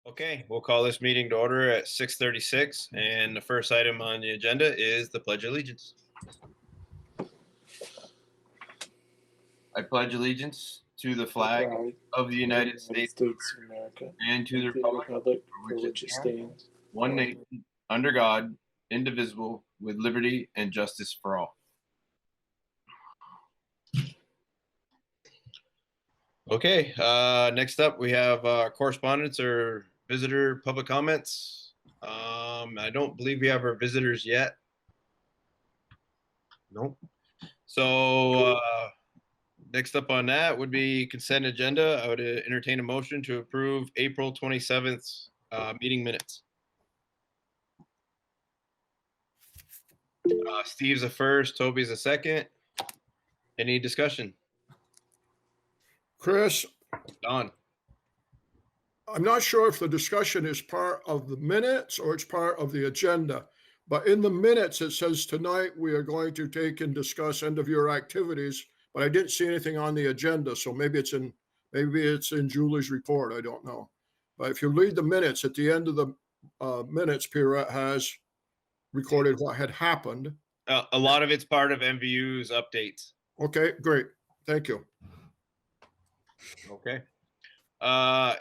Okay, we'll call this meeting to order at 6:36, and the first item on the agenda is the Pledge of Allegiance. I pledge allegiance to the flag of the United States of America and to the republic for which it stands, one nation, under God, indivisible, with liberty and justice for all. Okay, next up we have correspondence or visitor public comments. I don't believe we have our visitors yet. Nope. So next up on that would be consent agenda. I would entertain a motion to approve April 27th meeting minutes. Steve's the first, Toby's the second. Any discussion? Chris, Don. I'm not sure if the discussion is part of the minutes or it's part of the agenda, but in the minutes, it says tonight we are going to take and discuss end of year activities, but I didn't see anything on the agenda. So maybe it's in Julie's report. I don't know. But if you read the minutes, at the end of the minutes, Pierrette has recorded what had happened. A lot of it's part of MVU's updates. Okay, great. Thank you. Okay.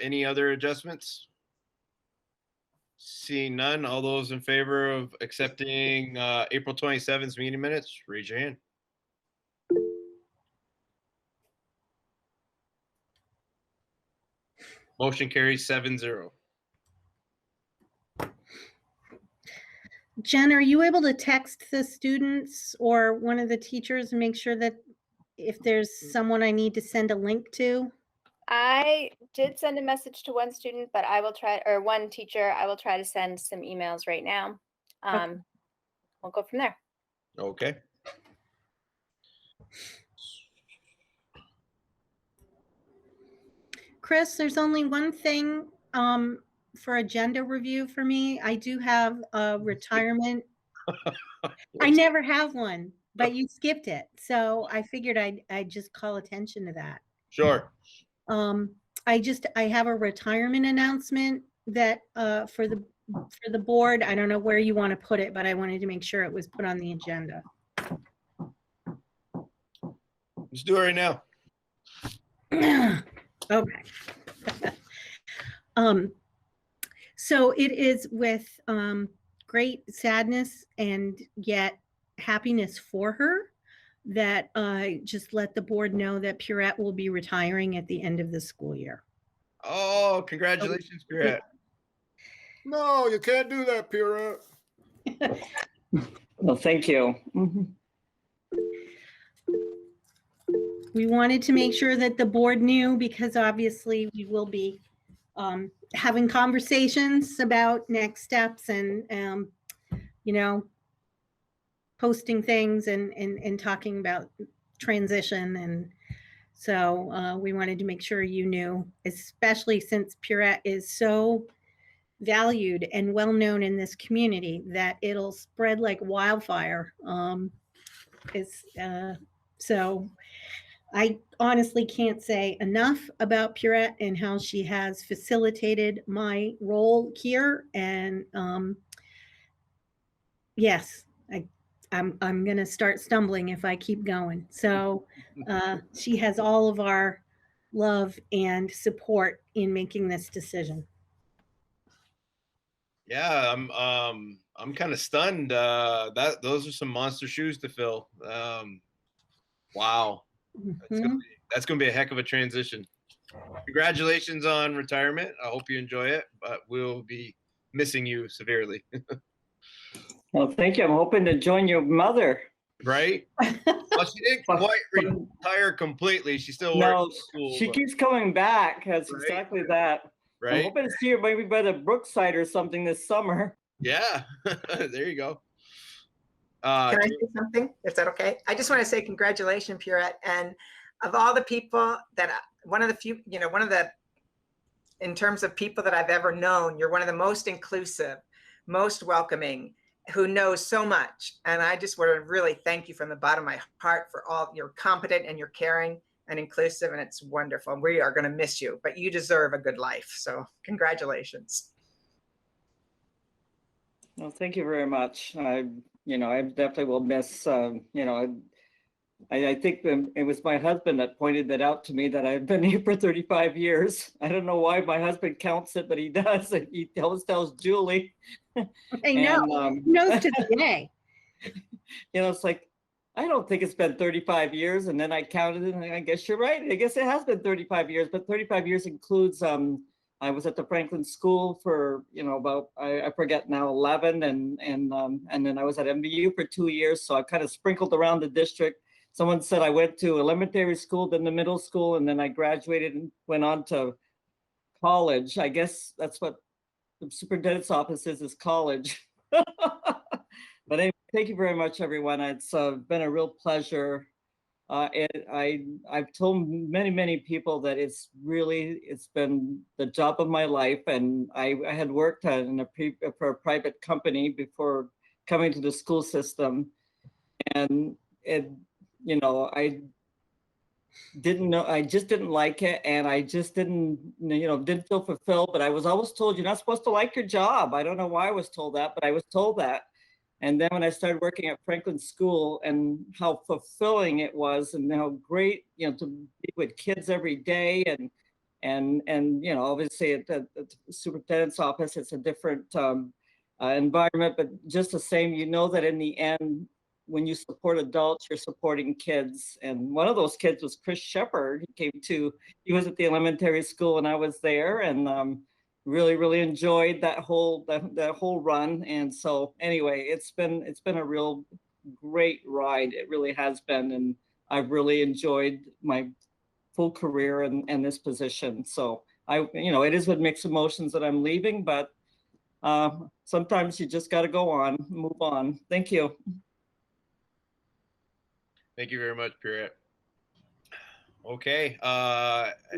Any other adjustments? Seeing none, all those in favor of accepting April 27th meeting minutes, raise your hand. Motion carries 7-0. Jen, are you able to text the students or one of the teachers and make sure that if there's someone I need to send a link to? I did send a message to one student, but I will try, or one teacher, I will try to send some emails right now. We'll go from there. Okay. Chris, there's only one thing for agenda review for me. I do have a retirement. I never have one, but you skipped it. So I figured I'd just call attention to that. Sure. I have a retirement announcement that for the board. I don't know where you want to put it, but I wanted to make sure it was put on the agenda. Let's do it right now. Okay. So it is with great sadness and yet happiness for her that I just let the board know that Pierrette will be retiring at the end of the school year. Oh, congratulations, Pierrette. No, you can't do that, Pierrette. Well, thank you. We wanted to make sure that the board knew because obviously we will be having conversations about next steps and, you know, posting things and talking about transition. And so we wanted to make sure you knew, especially since Pierrette is so valued and well-known in this community that it'll spread like wildfire. So I honestly can't say enough about Pierrette and how she has facilitated my role here. And yes, I'm going to start stumbling if I keep going. So she has all of our love and support in making this decision. Yeah, I'm kind of stunned. Those are some monster shoes to fill. Wow. That's gonna be a heck of a transition. Congratulations on retirement. I hope you enjoy it, but we'll be missing you severely. Well, thank you. I'm hoping to join your mother. Right? Well, she didn't quite retire completely. She still works at school. She keeps coming back. That's right. Exactly that. Right. I'm hoping to see her maybe by the Brookside or something this summer. Yeah. There you go. Can I say something? Is that okay? I just want to say congratulations, Pierrette. And of all the people that, one of the, in terms of people that I've ever known, you're one of the most inclusive, most welcoming, who knows so much. And I just want to really thank you from the bottom of my heart for all, you're competent and you're caring. and inclusive, and it's wonderful. We are going to miss you, but you deserve a good life. So congratulations. Well, thank you very much. I definitely will miss, I think it was my husband that pointed that out to me, that I've been here for 35 years. I don't know why my husband counts it, but he does. And he always tells Julie. I know, And, he knows to the day. it's like, I don't think it's been 35 years. And then I counted it, and I guess you're right. I guess it has been 35 years, but 35 years includes, I was at the Franklin School for, about, I forget now, 11. And then I was at MVU for 2 years. So I kind of sprinkled around the district. Someone said I went to elementary school, then the middle school, and then I graduated and went on to college. I guess that's what the superintendent's office is college. But anyway, thank you very much, everyone. It's been a real pleasure. I've told many people that it's been the job of my life. And I had worked for a private company before coming to the school system. And I didn't know, I just didn't like it. And I just didn't feel fulfilled. But I was always told, you're not supposed to like your job. I don't know why I was told that, but I was told that. And then when I started working at Franklin School, and how fulfilling it was, and how great, to be with kids every day, and obviously at the superintendent's office, it's a different environment, but just the same, that in the end, when you support adults, you're supporting kids. And one of those kids was Chris Shepard. He was at the elementary school, and I was there, and really enjoyed that whole run. And so anyway, it's been a real great ride. It really has been, and I've really enjoyed my full career in this position. So it is with mixed emotions that I'm leaving, but sometimes you just got to move on. Thank you. Thank you very much, Pierrette. Okay,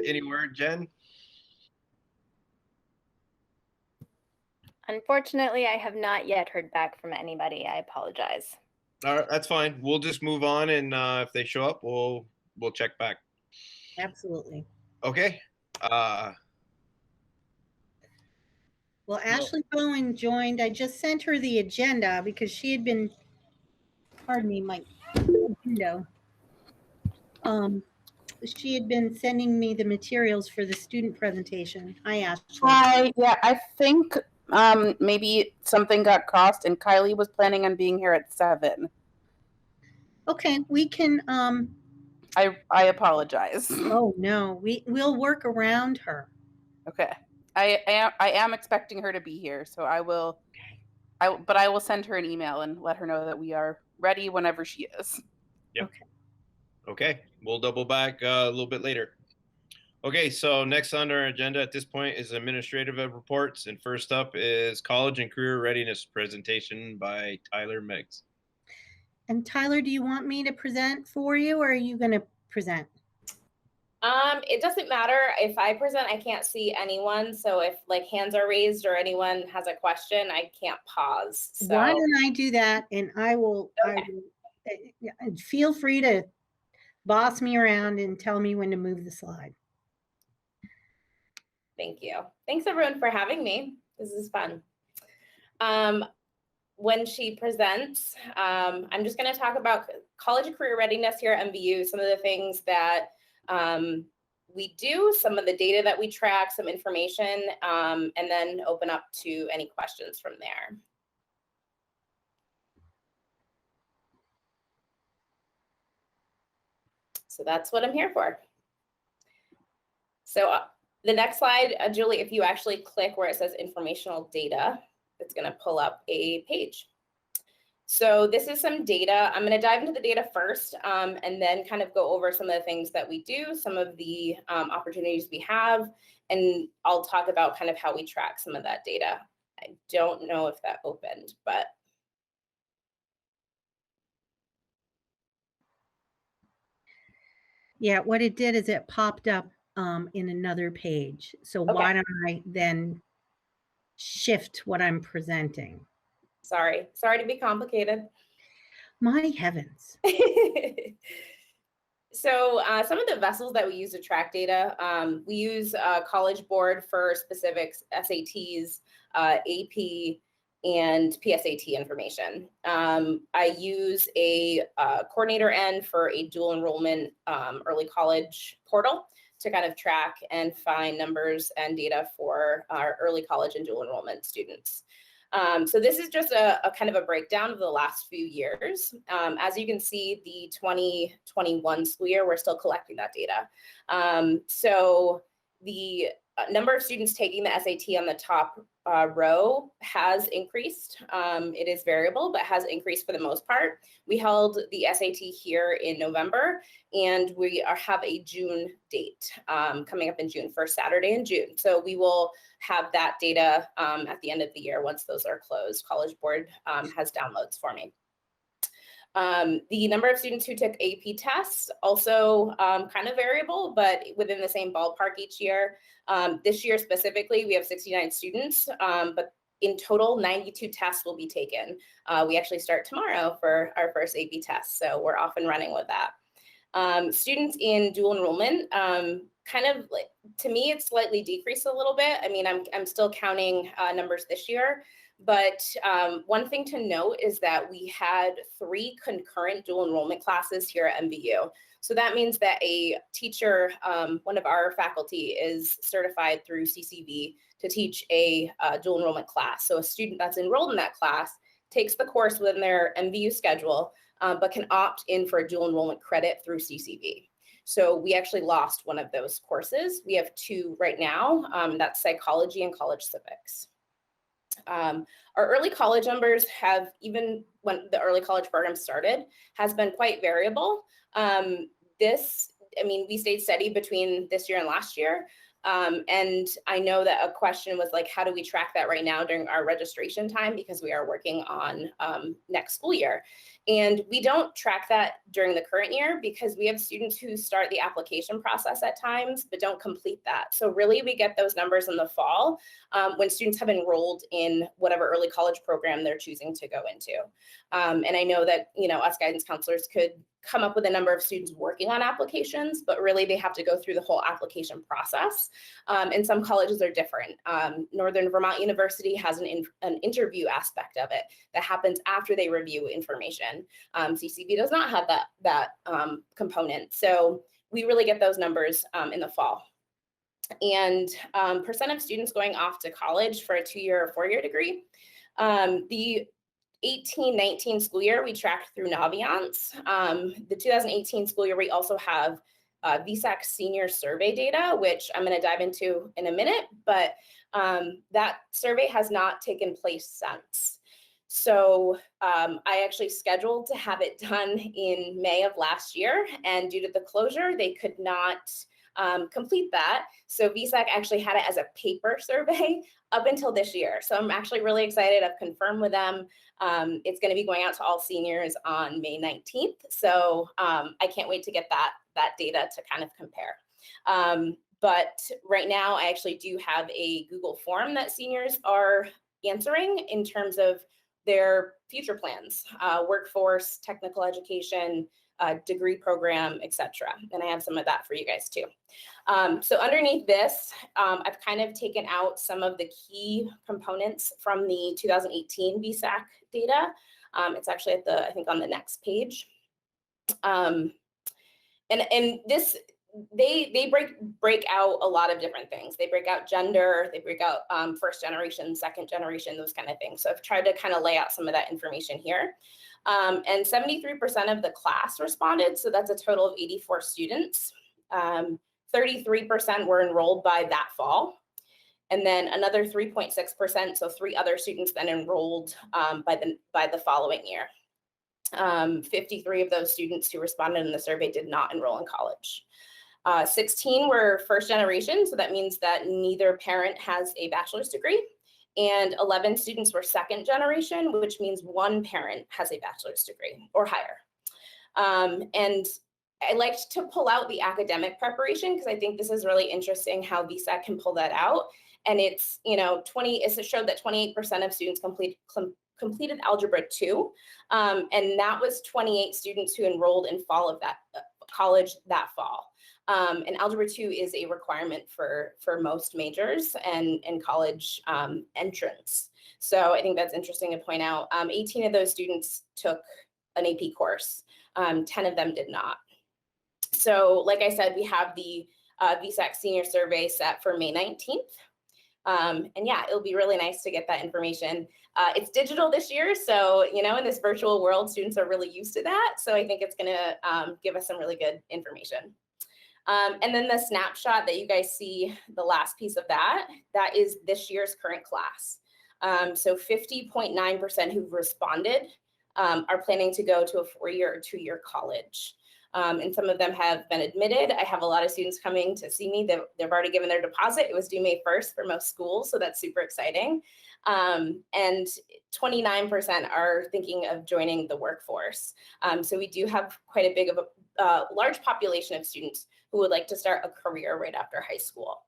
any word, Jen? Unfortunately, I have not yet heard back from anybody. I apologize. All right, that's fine. We'll just move on, and if they show up, we'll check back. Absolutely. Okay. Well, Ashley Bowen joined. I just sent her the agenda because she had been, pardon me, my window. She had been sending me the materials for the student presentation. Hi, Ashley. Hi. Yeah, I think maybe something got crossed, and Kylie was planning on being here at 7. Okay, we can. I apologize. Oh no, we'll work around her. Okay. I am expecting her to be here, so I will send her an email and let her know that we are ready whenever she is. Yep. Okay, we'll double back a little bit later. Okay, so next on our agenda at this point is administrative reports, and first up is college and career readiness presentation by Tyler Meggs. And Tyler, do you want me to present for you, or are you going to present? It doesn't matter. If I present, I can't see anyone. So if hands are raised or anyone has a question, I can't pause. So why don't I do that? And I will, okay. Feel free to boss me around and tell me when to move the slide. Thank you. Thanks everyone for having me. This is fun. When she presents, I'm just going to talk about college and career readiness here at MVU, some of the things that we do, some of the data that we track, some information, and then open up to any questions from there. So that's what I'm here for. So the next slide, Julie, if you actually click where it says informational data, it's going to pull up a page. So this is some data. I'm going to dive into the data first, and then kind of go over some of the things that we do, some of the opportunities we have, and I'll talk about kind of how we track some of that data. I don't know if that opened, but. Yeah, what it did is it popped up in another page. So okay. Why don't I then shift what I'm presenting? Sorry to be complicated. My heavens. So some of the vessels that we use to track data, we use College Board for specifics, SATs, AP, and PSAT information. I use a coordinator N for a dual enrollment early college portal to kind of track and find numbers and data for our early college and dual enrollment students. So this is just a kind of a breakdown of the last few years. As you can see, the 2021 school year, we're still collecting that data. So the number of students taking the SAT on the top row has increased. It is variable, but has increased for the most part. We held the SAT here in November, and we have a June date coming up in June, first Saturday in June. So we will have that data at the end of the year once those are closed. College Board has downloads for me. The number of students who took AP tests also kind of variable, but within the same ballpark each year. This year specifically, we have 69 students, but in total, 92 tests will be taken. We actually start tomorrow for our first AP test, so we're off and running with that. Students in dual enrollment, kind of like, to me, it's slightly decreased a little bit. I mean, I'm still counting numbers this year. But one thing to note is that we had 3 concurrent dual enrollment classes here at MVU. So that means that a teacher, one of our faculty, is certified through CCV to teach a dual enrollment class. So a student that's enrolled in that class takes the course within their MVU schedule, but can opt in for a dual enrollment credit through CCV. So we actually lost one of those courses. We have 2 right now. That's psychology and college civics. Our early college numbers have, even when the early college program started, has been quite variable. I mean, we stayed steady between this year and last year. And I know that a question was like, how do we track that right now during our registration time? Because we are working on next school year. And we don't track that during the current year because we have students who start the application process at times, but don't complete that. So really we get those numbers in the fall when students have enrolled in whatever early college program they're choosing to go into. And I know that, you know, us guidance counselors could come up with a number of students working on applications, but really they have to go through the whole application process. And some colleges are different. Northern Vermont University has an interview aspect of it that happens after they review information. CCV does not have that component. So we really get those numbers in the fall. And percent of students going off to college for a 2-year or 4-year degree. The 18-19 school year, we tracked through Naviance. The 2018 school year, we also have Vsac senior survey data, which I'm going to dive into in a minute, but that survey has not taken place since. So I actually scheduled to have it done in May of last year, and due to the closure, they could not complete that. So Vsac actually had it as a paper survey up until this year. So I'm actually really excited. I've confirmed with them. It's going to be going out to all seniors on May 19th. So I can't wait to get that data to kind of compare. But right now, I actually do have a Google form that seniors are answering in terms of their future plans, workforce, technical education, degree program, etc. And I have some of that for you guys too. So underneath this, I've kind of taken out some of the key components from the 2018 Vsac data. It's actually at I think on the next page. And this, they break out a lot of different things. They break out gender, they break out first generation, second generation, those kind of things. So I've tried to kind of lay out some of that information here. And 73% of the class responded. So that's a total of 84 students. 33% were enrolled by that fall. And then another 3.6%, so 3 other students then enrolled by the following year. 53 of those students who responded in the survey did not enroll in college. 16 were first generation, so that means that neither parent has a bachelor's degree. And 11 students were second generation, which means 1 parent has a bachelor's degree or higher. And I liked to pull out the academic preparation because I think this is really interesting how Vsac can pull that out. And it's, you know, it showed that 28% of students completed Algebra 2. And that was 28 students who enrolled in fall of college that fall. And Algebra 2 is a requirement for most majors and college entrance. So I think that's interesting to point out. 18 of those students took an AP course. 10 of them did not. So like I said, we have the Vsac senior survey set for May 19th. And yeah, it'll be really nice to get that information. It's digital this year, so in this virtual world, students are really used to that. So I think it's going to give us some really good information. And then the snapshot that you guys see, the last piece of that is this year's current class. So 50.9% who've responded are planning to go to a 4-year or 2-year college. And some of them have been admitted. I have a lot of students coming to see me. They've already given their deposit. It was due May 1st for most schools, so that's super exciting. And 29% are thinking of joining the workforce. So we do have quite a big of a large population of students who would like to start a career right after high school.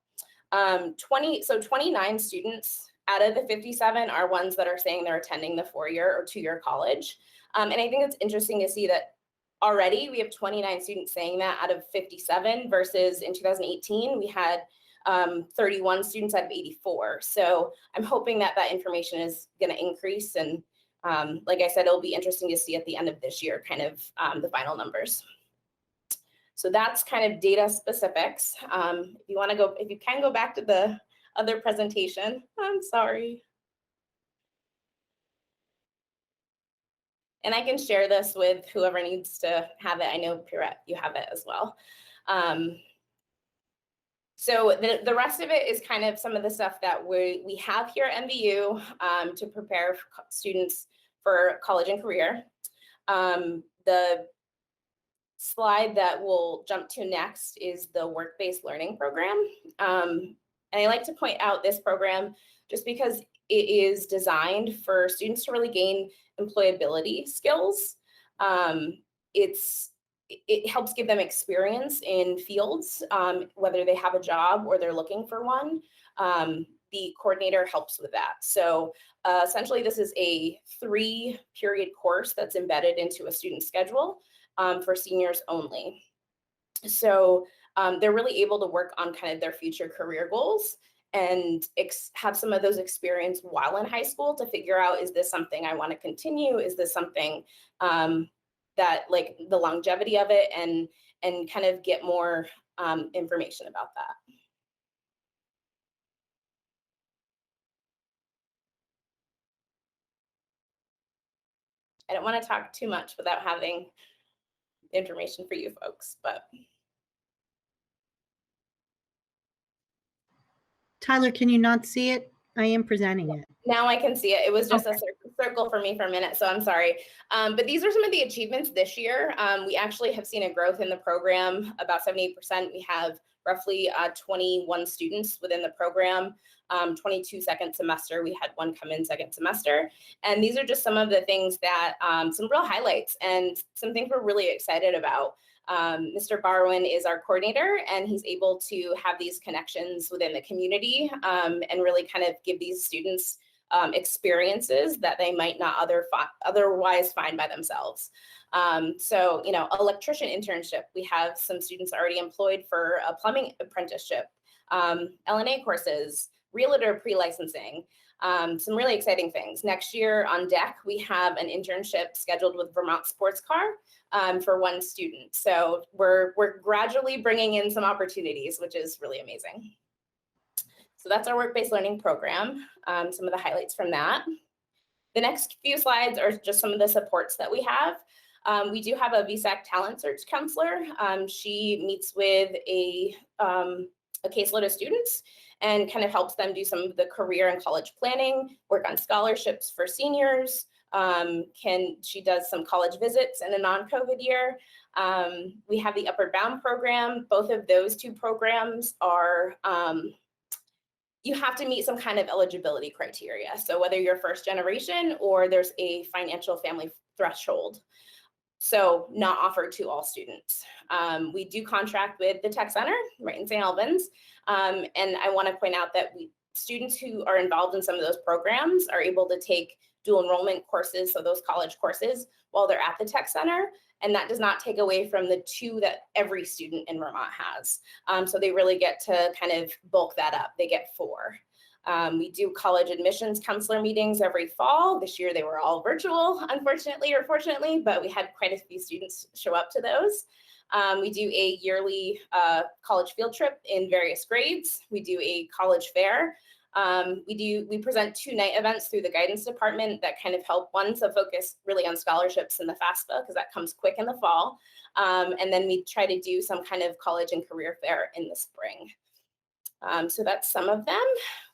29 students out of the 57 are ones that are saying they're attending the 4-year or 2-year college. And I think it's interesting to see that already we have 29 students saying that out of 57 versus in 2018, we had 31 students out of 84. So I'm hoping that information is going to increase. And like I said, it'll be interesting to see at the end of this year, kind of the final numbers. So that's kind of data specifics. If you can go back to the other presentation, I'm sorry. And I can share this with whoever needs to have it. I know, Pierrette, you have it as well. So the rest of it is kind of some of the stuff that we have here at MVU to prepare students for college and career. The slide that we'll jump to next is the work-based learning program. And I like to point out this program just because it is designed for students to really gain employability skills. It helps give them experience in fields, whether they have a job or they're looking for one. The coordinator helps with that. So essentially, this is a 3-period course that's embedded into a student schedule for seniors only. So they're really able to work on kind of their future career goals and have some of those experience while in high school to figure out, is this something I want to continue? Is this something that, like, the longevity of it, and kind of get more information about that. I don't want to talk too much without having information for you folks, but. Tyler, can you not see it? I am presenting it. Now I can see it. It was just a circle for me for a minute, so I'm sorry. But these are some of the achievements this year. We actually have seen a growth in the program, about 78%. We have roughly 21 students within the program, 22 second semester. We had one come in second semester. And these are just some of the things that, some real highlights and some things we're really excited about. Mr. Barwin is our coordinator, and he's able to have these connections within the community and really kind of give these students experiences that they might not otherwise find by themselves. So, electrician internship, we have some students already employed for a plumbing apprenticeship, LNA courses, realtor pre-licensing, some really exciting things. Next year on deck, we have an internship scheduled with Vermont Sports Car for one student. So we're gradually bringing in some opportunities, which is really amazing. So that's our work-based learning program, some of the highlights from that. The next few slides are just some of the supports that we have. We do have a Vsac talent search counselor. She meets with a caseload of students and kind of helps them do some of the career and college planning, work on scholarships for seniors. She does some college visits in a non-COVID year. We have the Upward Bound program. Both of those two programs are, you have to meet some kind of eligibility criteria. So whether you're first generation or there's a financial family threshold. So not offered to all students. We do contract with the Tech Center right in St. Albans. And I want to point out that students who are involved in some of those programs are able to take dual enrollment courses, so those college courses, while they're at the tech center. And that does not take away from the 2 that every student in Vermont has. So they really get to kind of bulk that up. They get 4. We do college admissions counselor meetings every fall. This year they were all virtual, unfortunately or fortunately, but we had quite a few students show up to those. We do a yearly college field trip in various grades. We do a college fair. We present 2 night events through the guidance department that kind of help, one, to focus really on scholarships in the FAFSA, because that comes quick in the fall. And then we try to do some kind of college and career fair in the spring. So that's some of them.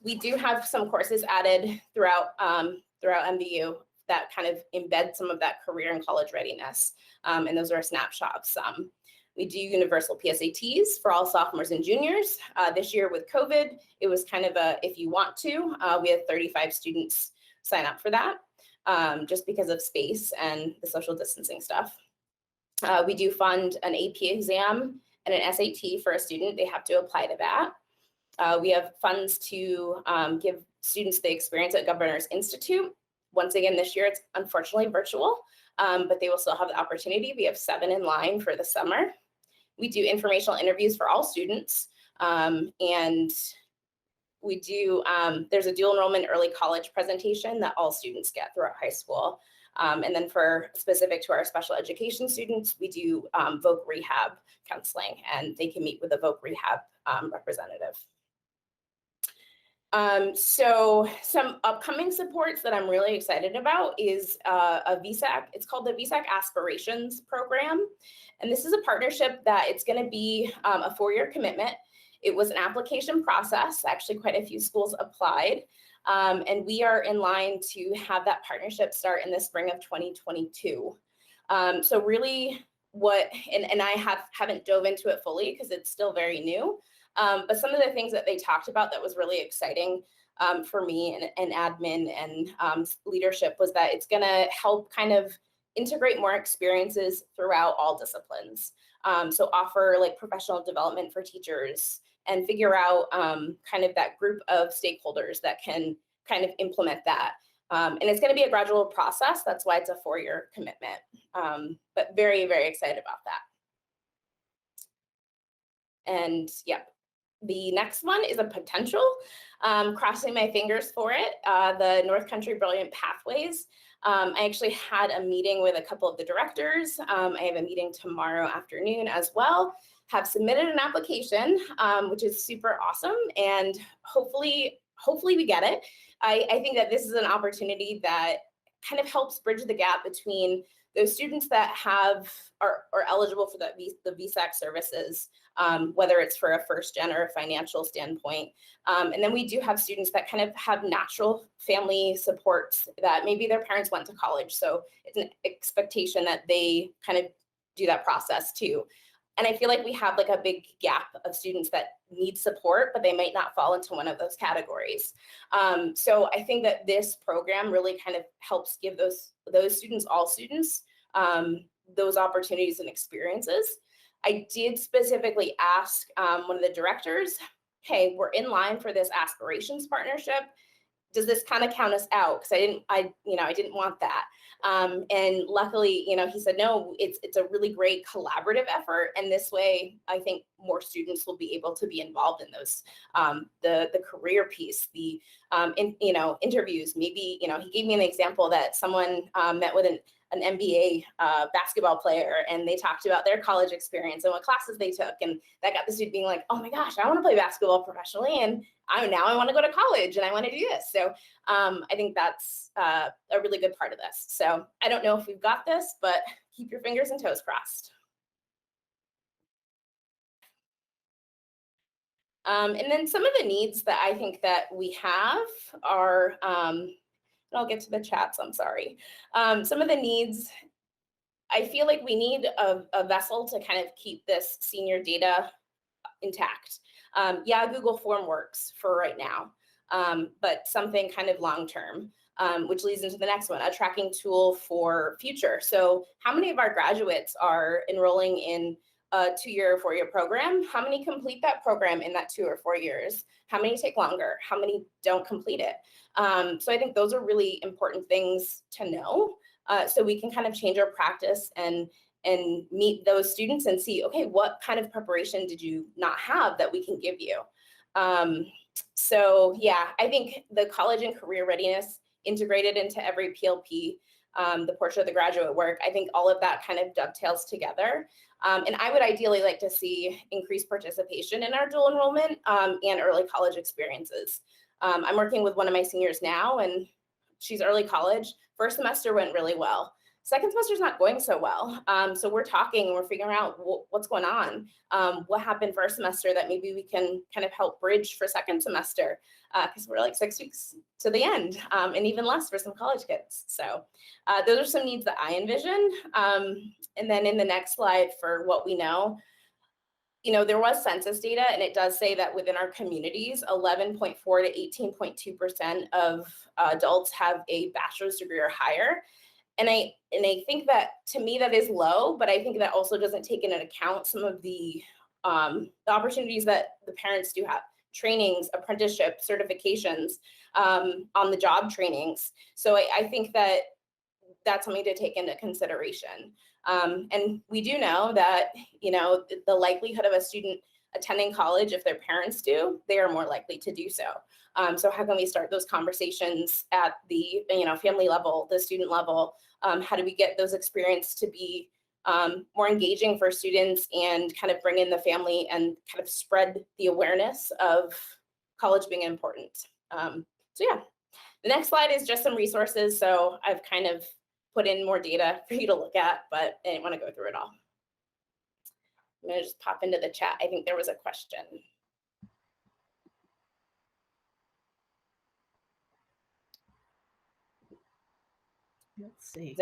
We do have some courses added throughout MVU that kind of embed some of that career and college readiness. And those are a snapshot of some. We do universal PSATs for all sophomores and juniors. This year with COVID, it was kind of a, if you want to, we had 35 students sign up for that just because of space and the social distancing stuff. We do fund an AP exam and an SAT for a student. They have to apply to that. We have funds to give students the experience at Governor's Institute. Once again, this year, it's unfortunately virtual, but they will still have the opportunity. We have 7 in line for the summer. We do informational interviews for all students. And we do, there's a dual enrollment early college presentation that all students get throughout high school. And then for specific to our special education students, we do VOC rehab counseling, and they can meet with a VOC rehab representative. So some upcoming supports that I'm really excited about is a Vsac. It's called the Vsac Aspirations program. And this is a partnership that it's going to be a 4-year commitment. It was an application process. Actually, quite a few schools applied. And we are in line to have that partnership start in the spring of 2022. So really what, and I haven't dove into it fully because it's still very new. But some of the things that they talked about that was really exciting for me and admin and leadership was that it's going to help kind of integrate more experiences throughout all disciplines. So offer like professional development for teachers and figure out kind of that group of stakeholders that can kind of implement that. And it's going to be a gradual process. That's why it's a 4-year commitment. But very, very excited about that. And yeah. The next one is a potential, crossing my fingers for it, the North Country Brilliant Pathways. I actually had a meeting with a couple of the directors. I have a meeting tomorrow afternoon as well, have submitted an application, which is super awesome. And hopefully we get it. I think that this is an opportunity that kind of helps bridge the gap between those students that are eligible for the Vsac services, whether it's for a first gen or a financial standpoint. And then we do have students that kind of have natural family supports that maybe their parents went to college. So it's an expectation that they kind of do that process too. And I feel like we have like a big gap of students that need support, but they might not fall into one of those categories. So I think that this program really kind of helps give those students, all students, those opportunities and experiences. I did specifically ask one of the directors, hey, we're in line for this Aspirations partnership. Does this kind of count us out? Because I didn't want that. And luckily, he said, no, it's a really great collaborative effort. And this way, I think more students will be able to be involved in those, the career piece, the, interviews. Maybe, he gave me an example that someone met with an NBA basketball player, and they talked about their college experience and what classes they took. And that got the student being like, oh my gosh, I want to play basketball professionally. And now I want to go to college and I want to do this. So I think that's a really good part of this. So I don't know if we've got this, but keep your fingers and toes crossed. And then some of the needs that I think that we have are, and I'll get to the chats, I'm sorry. Some of the needs, I feel like we need a vessel to kind of keep this senior data intact. Yeah, Google Form works for right now, but something kind of long-term, which leads into the next one, a tracking tool for future. So how many of our graduates are enrolling in a 2-year or 4-year program, how many complete that program in that 2 or 4 years? How many take longer? How many don't complete it? So I think those are really important things to know, so we can kind of change our practice and meet those students and see, okay, what kind of preparation did you not have that we can give you? So yeah, I think the college and career readiness integrated into every PLP, the portion of the graduate work, I think all of that kind of dovetails together. And I would ideally like to see increased participation in our dual enrollment and early college experiences. I'm working with one of my seniors now, and she's early college. First semester went really well. Second semester is not going so well. So we're talking and we're figuring out what's going on. What happened first semester that maybe we can kind of help bridge for second semester, because we're like 6 weeks to the end, and even less for some college kids. So those are some needs that I envision. And then in the next slide, for what we know, there was census data, and it does say that within our communities, 11.4 to 18.2% of adults have a bachelor's degree or higher. And I think that, to me, that is low, but I think that also doesn't take into account some of the opportunities that the parents do have: trainings, apprenticeship, certifications, on the job trainings. So I think that that's something to take into consideration. And we do know that, the likelihood of a student attending college, if their parents do, they are more likely to do so. So how can we start those conversations at the, family level, the student level? How do we get those experiences to be more engaging for students and kind of bring in the family and kind of spread the awareness of college being important? So yeah, the next slide is just some resources. So I've kind of put in more data for you to look at, but I didn't want to go through it all. I'm going to just pop into the chat. I think there was a question. Let's see.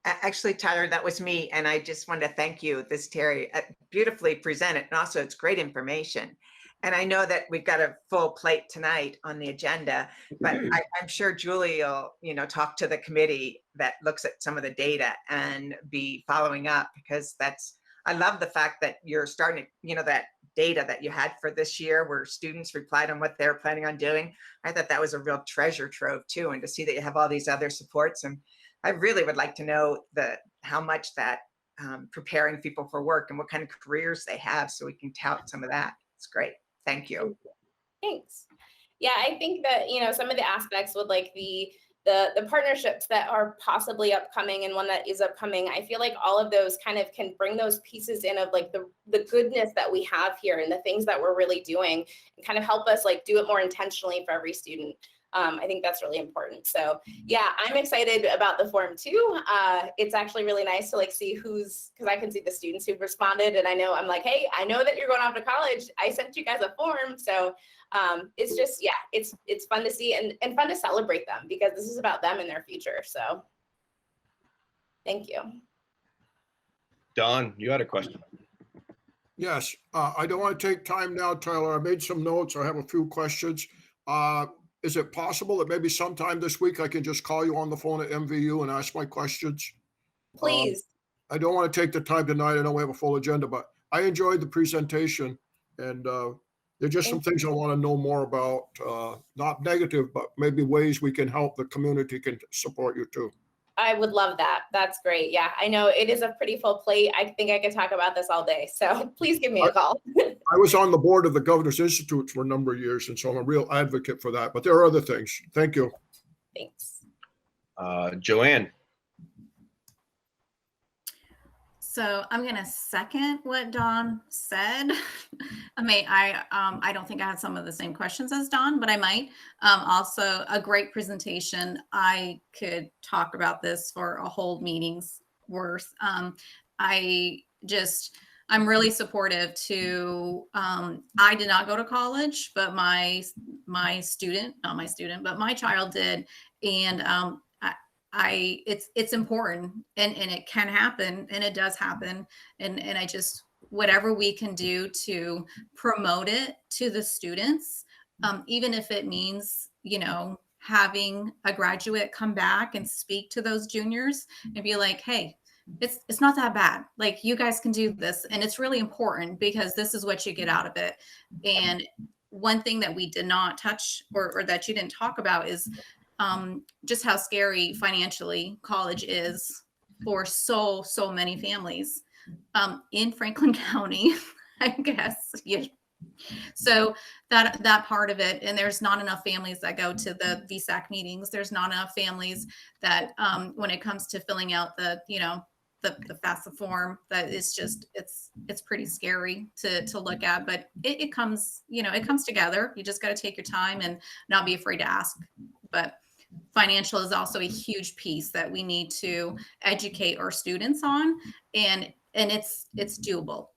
Actually, Tyler, that was me. And I just wanted to thank you. This Terry beautifully presented. And also it's great information. And I know that we've got a full plate tonight on the agenda, but I'm sure Julie will, talk to the committee that looks at some of the data and be following up, because I love the fact that you're starting, that data that you had for this year where students replied on what they're planning on doing. I thought that was a real treasure trove too. And to see that you have all these other supports, and I really would like to know how much that preparing people for work and what kind of careers they have, so we can tout some of that. It's great. Thank you. Thanks. Yeah, I think that, some of the aspects with like the partnerships that are possibly upcoming and one that is upcoming, I feel like all of those kind of can bring those pieces in of like the goodness that we have here and the things that we're really doing, and kind of help us like do it more intentionally for every student. I think that's really important. So yeah, I'm excited about the form too. It's actually really nice to like see because I can see the students who've responded, and I'm like, hey, I know that you're going off to college. I sent you guys a form. So it's just, yeah, it's fun to see and fun to celebrate them, because this is about them and their future. So thank you. Don, you had a question. Yes, I don't want to take time now, Tyler. I made some notes. I have a few questions. Is it possible that maybe sometime this week I can just call you on the phone at MVU and ask my questions? Please. I don't want to take the time tonight. I know we have a full agenda, but I enjoyed the presentation, and there are just some things I want to know more about, not negative, but maybe ways we can help the community can support you too. I would love that. That's great. Yeah, I know it is a pretty full plate. I think I could talk about this all day. So please give me a call. I was on the board of the Governor's Institute for a number of years, and so I'm a real advocate for that. But there are other things. Thank you. Thanks. Joanne. So I'm going to second what Don said. I don't think I had some of the same questions as Don, but I might. Also, a great presentation. I could talk about this for a whole meeting's worth. I'm really supportive to, I did not go to college, but my child did. And it's important, and it can happen, and it does happen. And I just, whatever we can do to promote it to the students, even if it means, having a graduate come back and speak to those juniors and be like, hey, it's not that bad. Like, you guys can do this, and it's really important because this is what you get out of it. And one thing that we did not touch or that you didn't talk about is just how scary financially college is for so many families in Franklin County, I guess. Yeah. So that part of it, and there's not enough families that go to the Vsac meetings. There's not enough families that when it comes to filling out the FAFSA form, that is just, it's pretty scary to look at, but it comes, it comes together. You just got to take your time and not be afraid to ask. But financial is also a huge piece that we need to educate our students on, and it's doable.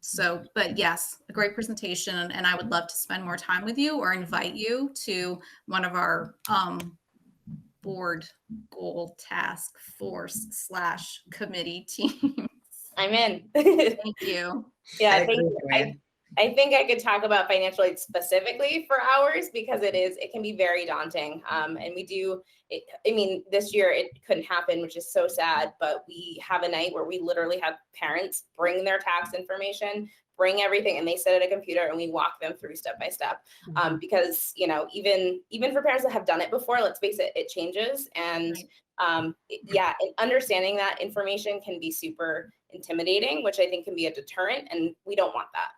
So, but yes, a great presentation, and I would love to spend more time with you or invite you to one of our board goal task force / committee teams. I'm in. Thank you. Yeah, I think I could talk about financial aid specifically for hours, because it can be very daunting. And we do, I mean, this year it couldn't happen, which is so sad, but we have a night where we literally have parents bring their tax information, bring everything, and they sit at a computer and we walk them through step by step. Because, even for parents that have done it before, let's face it, it changes. And yeah, and understanding that information can be super intimidating, which I think can be a deterrent, and we don't want that.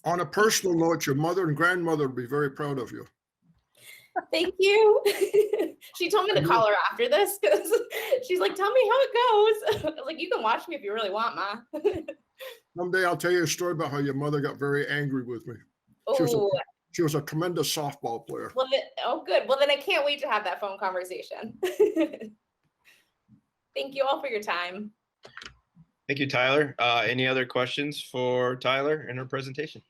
On a personal note, your mother and grandmother would be very proud of you. Thank you. She told me to call her after this, because she's like, tell me how it goes. I was like, you can watch me if you really want, Ma. Someday I'll tell you a story about how your mother got very angry with me. She was a tremendous softball player. Well, good. Well, then I can't wait to have that phone conversation. Thank you all for your time. Thank you, Tyler. Any other questions for Tyler in her presentation?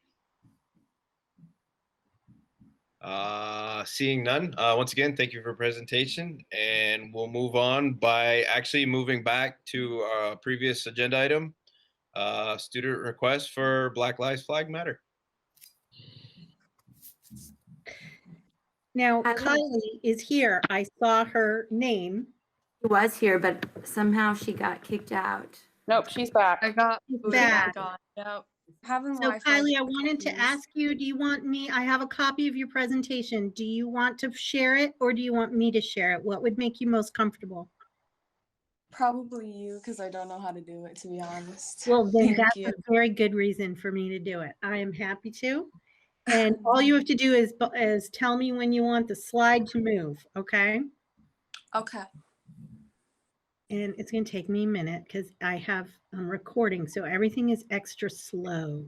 Seeing none, once again, thank you for presentation, and we'll move on by actually moving back to our previous agenda item, student request for Black Lives Flag Matter. Now, Kylie is here. I saw her name. She was here, but somehow she got kicked out. Nope, she's back. I got back. Yep. Having So Wi-Fi Kylie, I wanted to ask you, do you want me, I have a copy of your presentation. Do you want to share it, or do you want me to share it? What would make you most comfortable? Probably you, because I don't know how to do it, to be honest. Well, then Thank that's you. a very good reason for me to do it. I am happy to. And all you have to do is tell me when you want the slide to move, okay? Okay. And it's going to take me a minute because I'm recording, so everything is extra slow.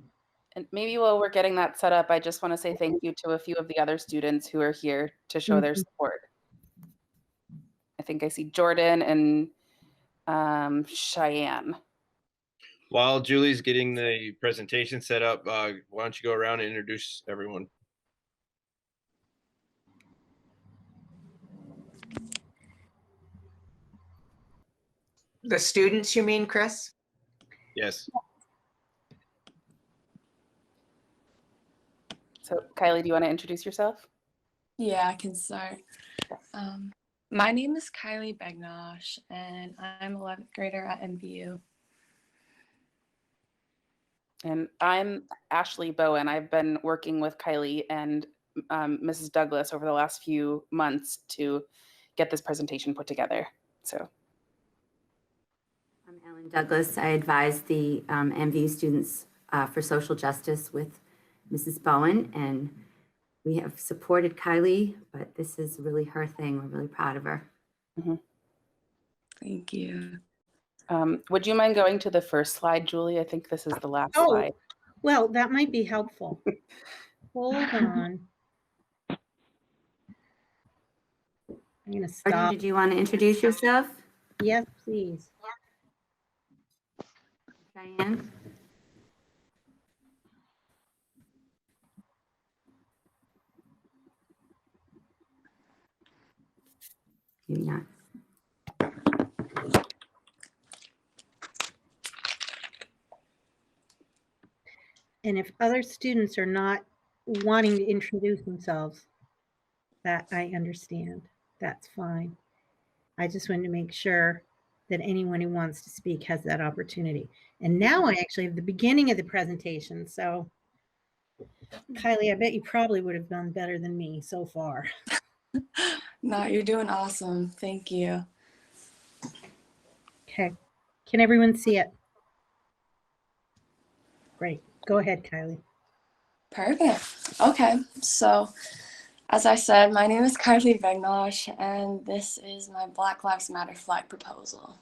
And maybe while we're getting that set up, I just want to say thank you to a few of the other students who are here to show their support. I think I see Jordan and Cheyenne. While Julie's getting the presentation set up, why don't you go around and introduce everyone? The students, you mean, Chris? Yes. So Kylie, do you want to introduce yourself? Yeah, I can start. My name is Kylie Begnosh, and I'm 11th grader at MVU. And I'm Ashley Bowen. I've been working with Kylie and Mrs. Douglas over the last few months to get this presentation put together. So I'm Ellen Douglas. I advise the MVU students for social justice with Mrs. Bowen, and we have supported Kylie, but this is really her thing. We're really proud of her. Mm-hmm. Thank you. Would you mind going to the first slide, Julie? I think this is the last slide. Well, that might be helpful. Hold on. I'm going to stop. Did you want to introduce yourself? Yes, please. Cheyenne? Maybe not. And if other students are not wanting to introduce themselves, that I understand. That's fine. I just wanted to make sure that anyone who wants to speak has that opportunity. And now I actually have the beginning of the presentation. So Kylie, I bet you probably would have done better than me so far. No, you're doing awesome. Thank you. Okay. Can everyone see it? Great. Go ahead, Kylie. Perfect. Okay, so as I said, my name is Kylie Begnosh, and this is my Black Lives Matter flag proposal.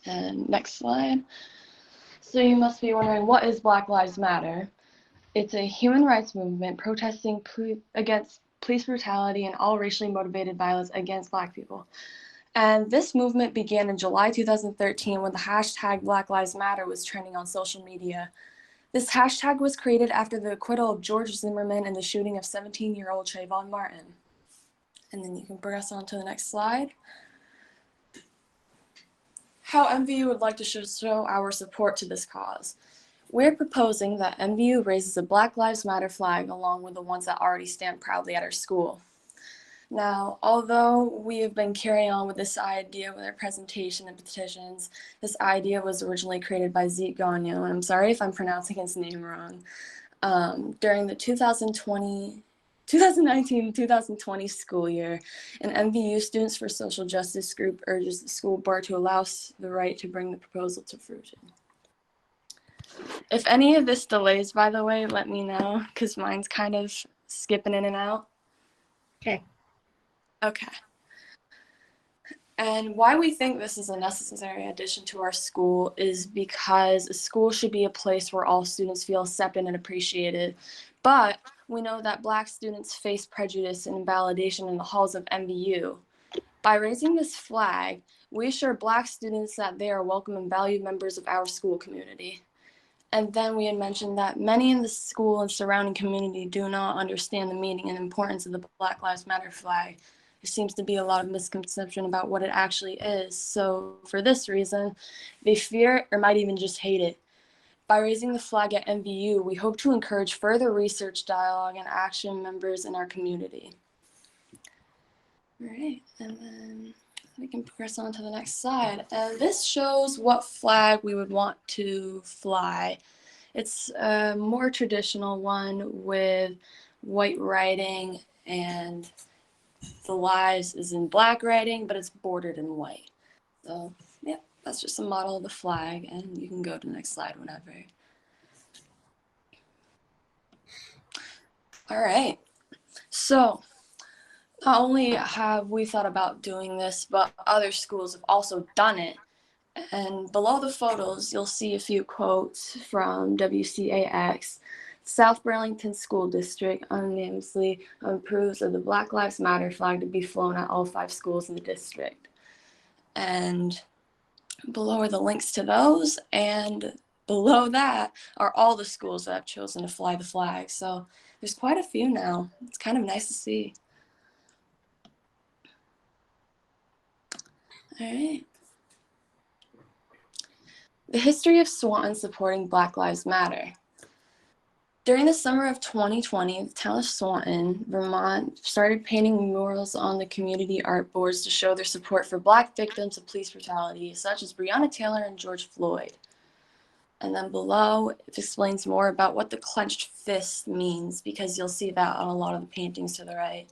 And next slide. So you must be wondering, what is Black Lives Matter? It's a human rights movement protesting against police brutality and all racially motivated violence against Black people. And this movement began in July 2013 when the hashtag Black Lives Matter was trending on social media. This hashtag was created after the acquittal of George Zimmerman and the shooting of 17-year-old Trayvon Martin. And then you can progress on to the next slide. How MVU would like to show our support to this cause. We're proposing that MVU raises a Black Lives Matter flag along with the ones that already stand proudly at our school. Now, although we have been carrying on with this idea with our presentation and petitions, this idea was originally created by Zeke Gagnon, and I'm sorry if I'm pronouncing his name wrong, during the 2019-2020 school year. An MVU Students for Social Justice group urges the school board to allow the right to bring the proposal to fruition. If any of this delays, by the way, let me know, because mine's kind of skipping in and out. Okay. Okay. And why we think this is a necessary addition to our school is because a school should be a place where all students feel accepted and appreciated. But we know that Black students face prejudice and invalidation in the halls of MVU. By raising this flag, we assure Black students that they are welcome and valued members of our school community. And then we had mentioned that many in the school and surrounding community do not understand the meaning and importance of the Black Lives Matter flag. There seems to be a lot of misconception about what it actually is. So for this reason, they fear it or might even just hate it. By raising the flag at MVU, we hope to encourage further research, dialogue, and action members in our community. All right, and then we can progress on to the next slide. And this shows what flag we would want to fly. It's a more traditional one with white writing, and the lives is in black writing, but it's bordered in white. So yeah, that's just a model of the flag, and you can go to the next slide whenever. All right, so not only have we thought about doing this, but other schools have also done it. And below the photos, you'll see a few quotes from WCAX. South Burlington School District unanimously approves of the Black Lives Matter flag to be flown at all 5 schools in the district. And below are the links to those, and below that are all the schools that have chosen to fly the flag. So there's quite a few now. It's kind of nice to see. All right. The history of Swanton supporting Black Lives Matter. During the summer of 2020, the town of Swanton, Vermont, started painting murals on the community art boards to show their support for Black victims of police brutality, such as Breonna Taylor and George Floyd. And then below, it explains more about what the clenched fist means, because you'll see that on a lot of the paintings to the right.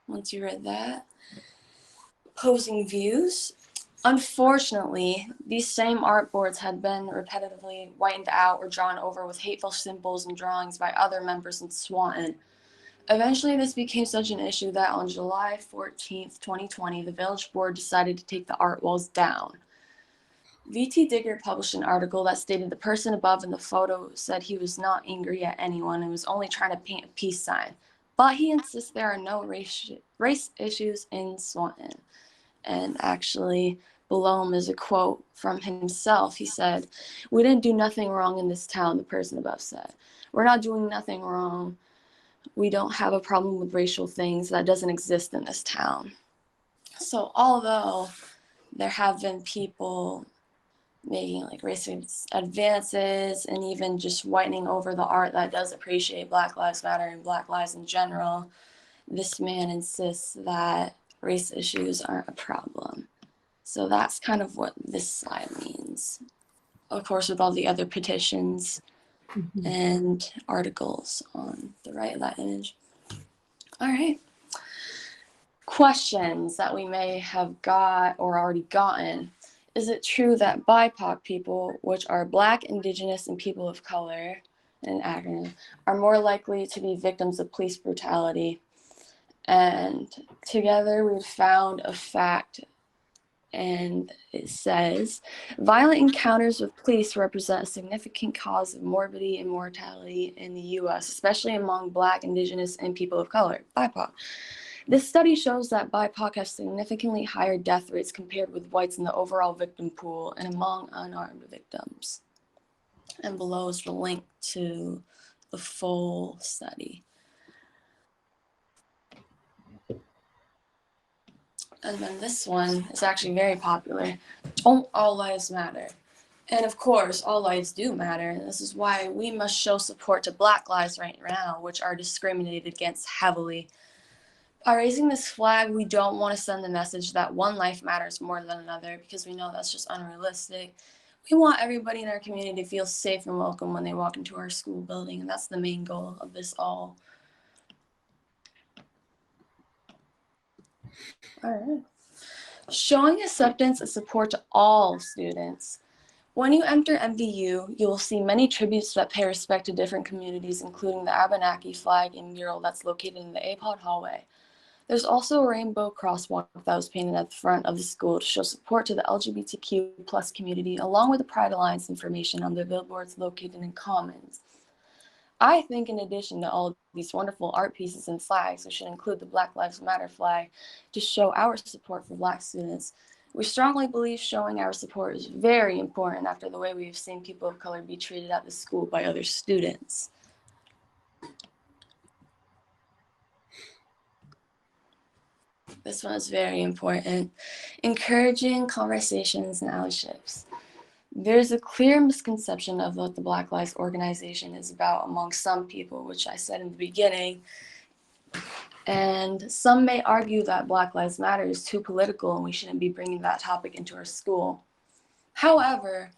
Once you read that, opposing views. Unfortunately, these same artboards had been repetitively whitened out or drawn over with hateful symbols and drawings by other members in Swanton. Eventually, this became such an issue that on July 14th, 2020, the village board decided to take the art walls down. VT Digger published an article that stated the person above in the photo said he was not angry at anyone and was only trying to paint a peace sign. But he insists there are no race issues in Swanton. And actually, below him is a quote from himself. He said, "We didn't do nothing wrong in this town," the person above said. "We're not doing nothing wrong. We don't have a problem with racial things. That doesn't exist in this town." So although there have been people making like racist advances and even just whitening over the art that does appreciate Black Lives Matter and Black lives in general, this man insists that race issues aren't a problem. So that's kind of what this slide means. Of course, with all the other petitions and articles on the right of that image. All right. Questions that we may have got or already gotten. Is it true that BIPOC people, which are Black, Indigenous, and people of color, an acronym, are more likely to be victims of police brutality? And together we've found a fact, and it says, violent encounters with police represent a significant cause of morbidity and mortality in the US, especially among Black, Indigenous, and people of color, BIPOC. This study shows that BIPOC have significantly higher death rates compared with whites in the overall victim pool and among unarmed victims. And below is the link to the full study. And then this one is actually very popular. Don't all lives matter? And of course, all lives do matter. And this is why we must show support to Black lives right now, which are discriminated against heavily. By raising this flag, we don't want to send the message that one life matters more than another, because we know that's just unrealistic. We want everybody in our community to feel safe and welcome when they walk into our school building, and that's the main goal of this all. All right. Showing acceptance and support to all students. When you enter MVU, you will see many tributes that pay respect to different communities, including the Abenaki flag and mural that's located in the APOD hallway. There's also a rainbow crosswalk that was painted at the front of the school to show support to the LGBTQ+ community, along with the Pride Alliance information on the billboards located in Commons. I think in addition to all of these wonderful art pieces and flags, we should include the Black Lives Matter flag to show our support for Black students. We strongly believe showing our support is very important after the way we have seen people of color be treated at the school by other students. This one is very important. Encouraging conversations and allyships. There's a clear misconception of what the Black Lives Organization is about among some people, which I said in the beginning. And some may argue that Black Lives Matter is too political and we shouldn't be bringing that topic into our school. However,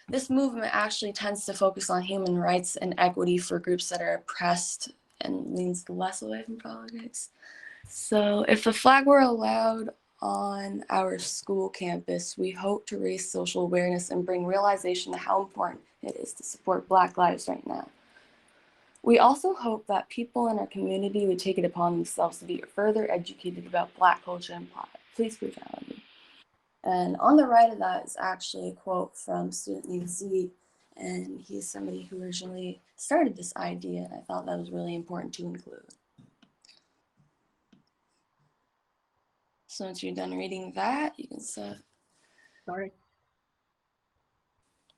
this movement actually tends to focus on human rights and equity for groups that are oppressed and leans less away from politics. So if the flag were allowed on our school campus, we hope to raise social awareness and bring realization to how important it is to support Black lives right now. We also hope that people in our community would take it upon themselves to be further educated about Black culture and police brutality. And on the right of that is actually a quote from a student named Z, and he's somebody who originally started this idea, and I thought that was really important to include. So once you're done reading that, you can start. Sorry.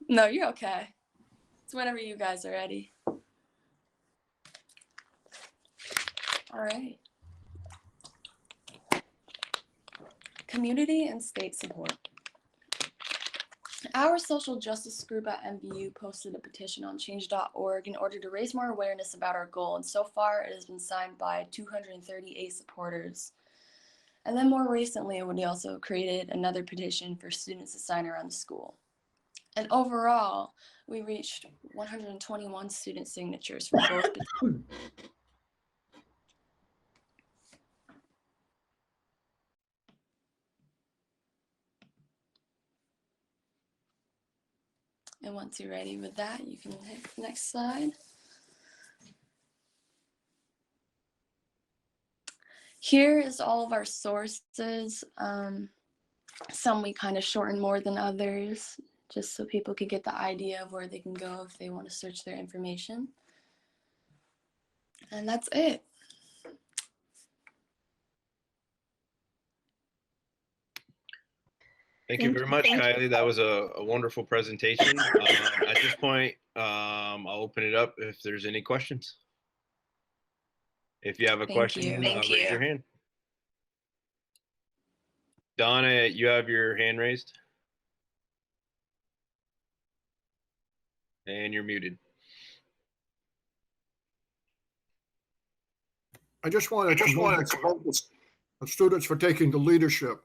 No, you're okay. It's whenever you guys are ready. All right. Community and state support. Our social justice group at MVU posted a petition on change.org in order to raise more awareness about our goal, and so far it has been signed by 238 supporters. And then more recently, we also created another petition for students to sign around the school. And overall, we reached 121 student signatures for both petitions. And once you're ready with that, you can hit the next slide. Here is all of our sources. Some we kind of shorten more than others, just so people could get the idea of where they can go if they want to search their information. And that's it. Thank you very much, Kylie. That was a wonderful presentation. At this point, I'll open it up if there's any questions. If you have a question, raise your hand. Donna, you have your hand raised. And you're muted. I just want to commend the students for taking the leadership.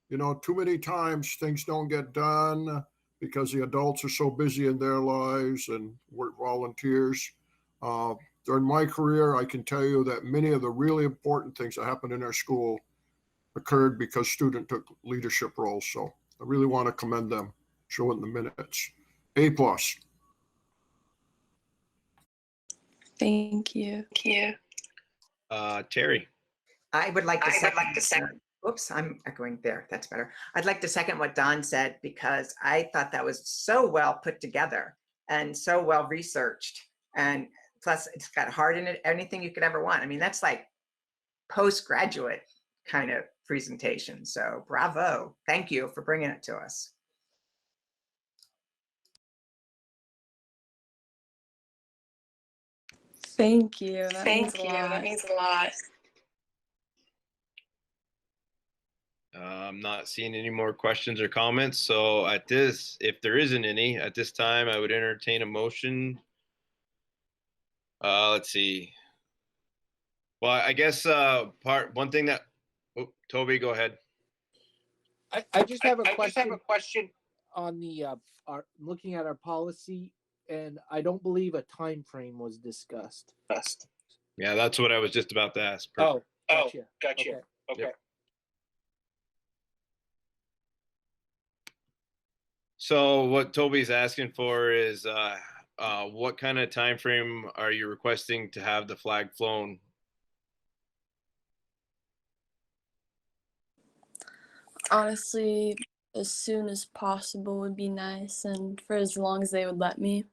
You know, too many times things don't get done because the adults are so busy in their lives and we're volunteers. During my career, I can tell you that many of the really important things that happened in our school occurred because students took leadership roles. So I really want to commend them. Show it in the minutes. A+. Thank you. Terry. I would like to second. Oops, I'm echoing there. That's better. I'd like to second what Don said because I thought that was so well put together and so well researched. And plus, it's got heart in it, anything you could ever want. I mean, that's like postgraduate kind of presentation. So bravo. Thank you for bringing it to us. Thank you. That means a lot. I'm not seeing any more questions or comments. So if there isn't any, at this time, I would entertain a motion. Let's see. Well, I guess one thing that, Toby, go ahead. I just have a question on the looking at our policy, and I don't believe a time frame was discussed. Yeah, that's what I was just about to ask. Perfect. Gotcha. Okay. Yep. So what Toby's asking for is what kind of time frame are you requesting to have the flag flown? Honestly, as soon as possible would be nice, and for as long as they would let me.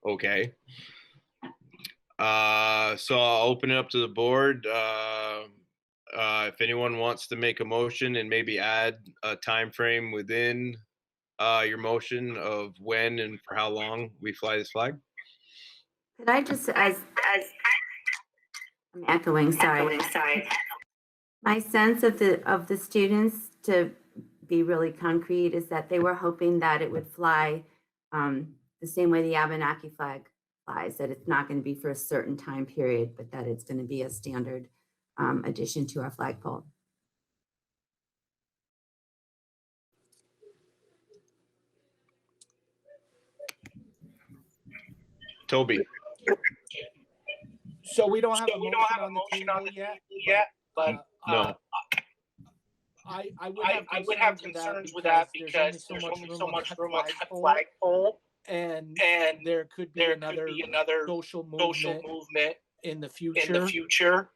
Okay. So I'll open it up to the board. If anyone wants to make a motion and maybe add a time frame within your motion of when and for how long we fly this flag. Could I just, I'm echoing, sorry. My sense of the students, to be really concrete, is that they were hoping that it would fly the same way the Abenaki flag flies, that it's not going to be for a certain time period, but that it's going to be a standard addition to our flagpole. Toby. So we don't have a motion on the table yet, but no. I would have concerns with that because there's only so much room on that flagpole, and there could be another social movement in the future.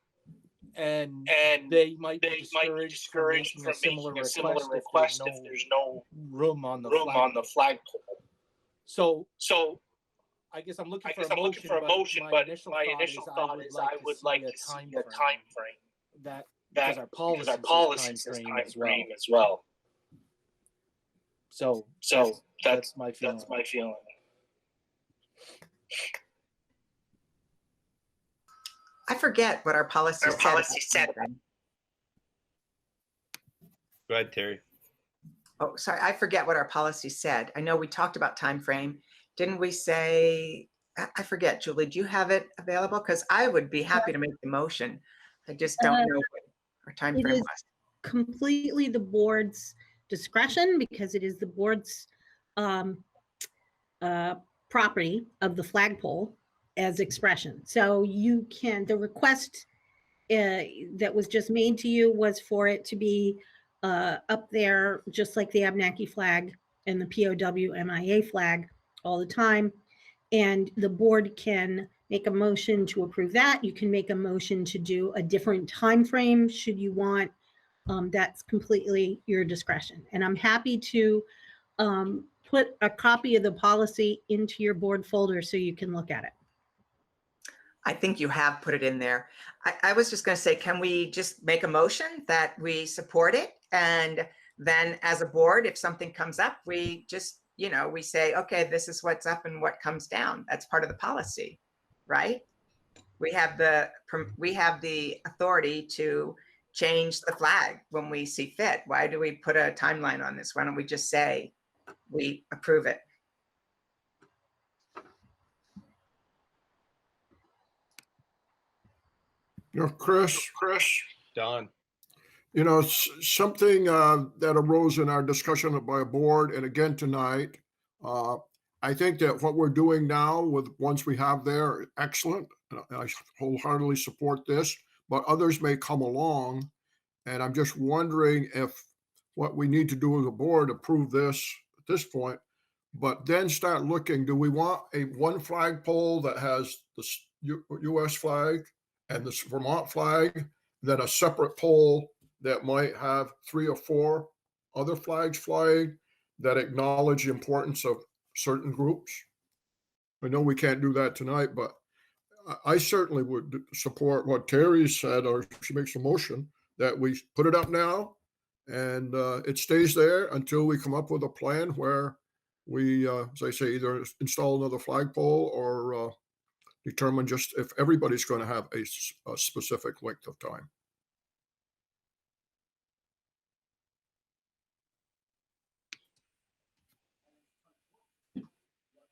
And they might be discouraged from making a similar request if there's no room on the flagpole. So I guess I'm looking for a motion, but my initial thought is I would like to see a time frame because our policy is time frame as well. So that's my feeling. I forget what our policy said. Go ahead, Terry. Oh, sorry. I forget what our policy said. I know we talked about time frame. Didn't we say, I forget, Julie, do you have it available? Because I would be happy to make the motion. I just don't know what our time frame was. Completely the board's discretion because it is the board's property of the flagpole as expression. So you can, the request that was just made to you was for it to be up there, just like the Abenaki flag and the POW MIA flag all the time. And the board can make a motion to approve that. You can make a motion to do a different time frame should you want. That's completely your discretion. And I'm happy to put a copy of the policy into your board folder so you can look at it. I think you have put it in there. I was just going to say, can we just make a motion that we support it? And then as a board, if something comes up, we just, we say, okay, this is what's up and what comes down. That's part of the policy, right? We have the authority to change the flag when we see fit. Why do we put a timeline on this? Why don't we just say we approve it? Chris, Don. Something that arose in our discussion by a board, and again tonight, I think that what we're doing now with ones we have there, excellent. And I wholeheartedly support this, but others may come along. And I'm just wondering if what we need to do as a board, approve this at this point, but then start looking, do we want one flagpole that has the US flag and this Vermont flag, then a separate pole that might have 3 or 4 other flags flying that acknowledge the importance of certain groups? I know we can't do that tonight, but I certainly would support what Terry said, or she makes a motion that we put it up now and it stays there until we come up with a plan where we, as I say, either install another flagpole or determine just if everybody's going to have a specific length of time.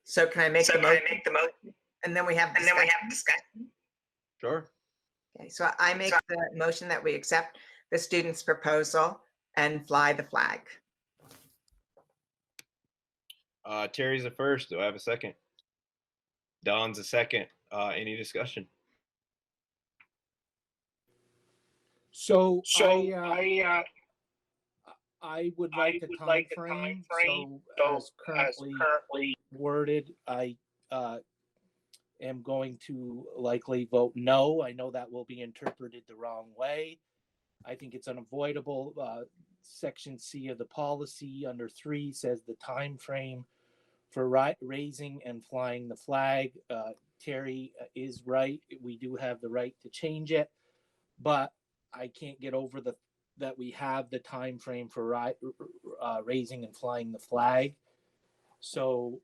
So can I make the motion? And then we have discussion. Sure. Okay, so I make the motion that we accept the student's proposal and fly the flag. Terry's the first. Do I have a second? Don's a second. Any discussion? So I would like a time frame. So as currently worded, I am going to likely vote no. I know that will be interpreted the wrong way. I think it's unavoidable. Section C of the policy under 3 says the time frame for raising and flying the flag. Terry is right. We do have the right to change it, but I can't get over that we have the time frame for raising and flying the flag. So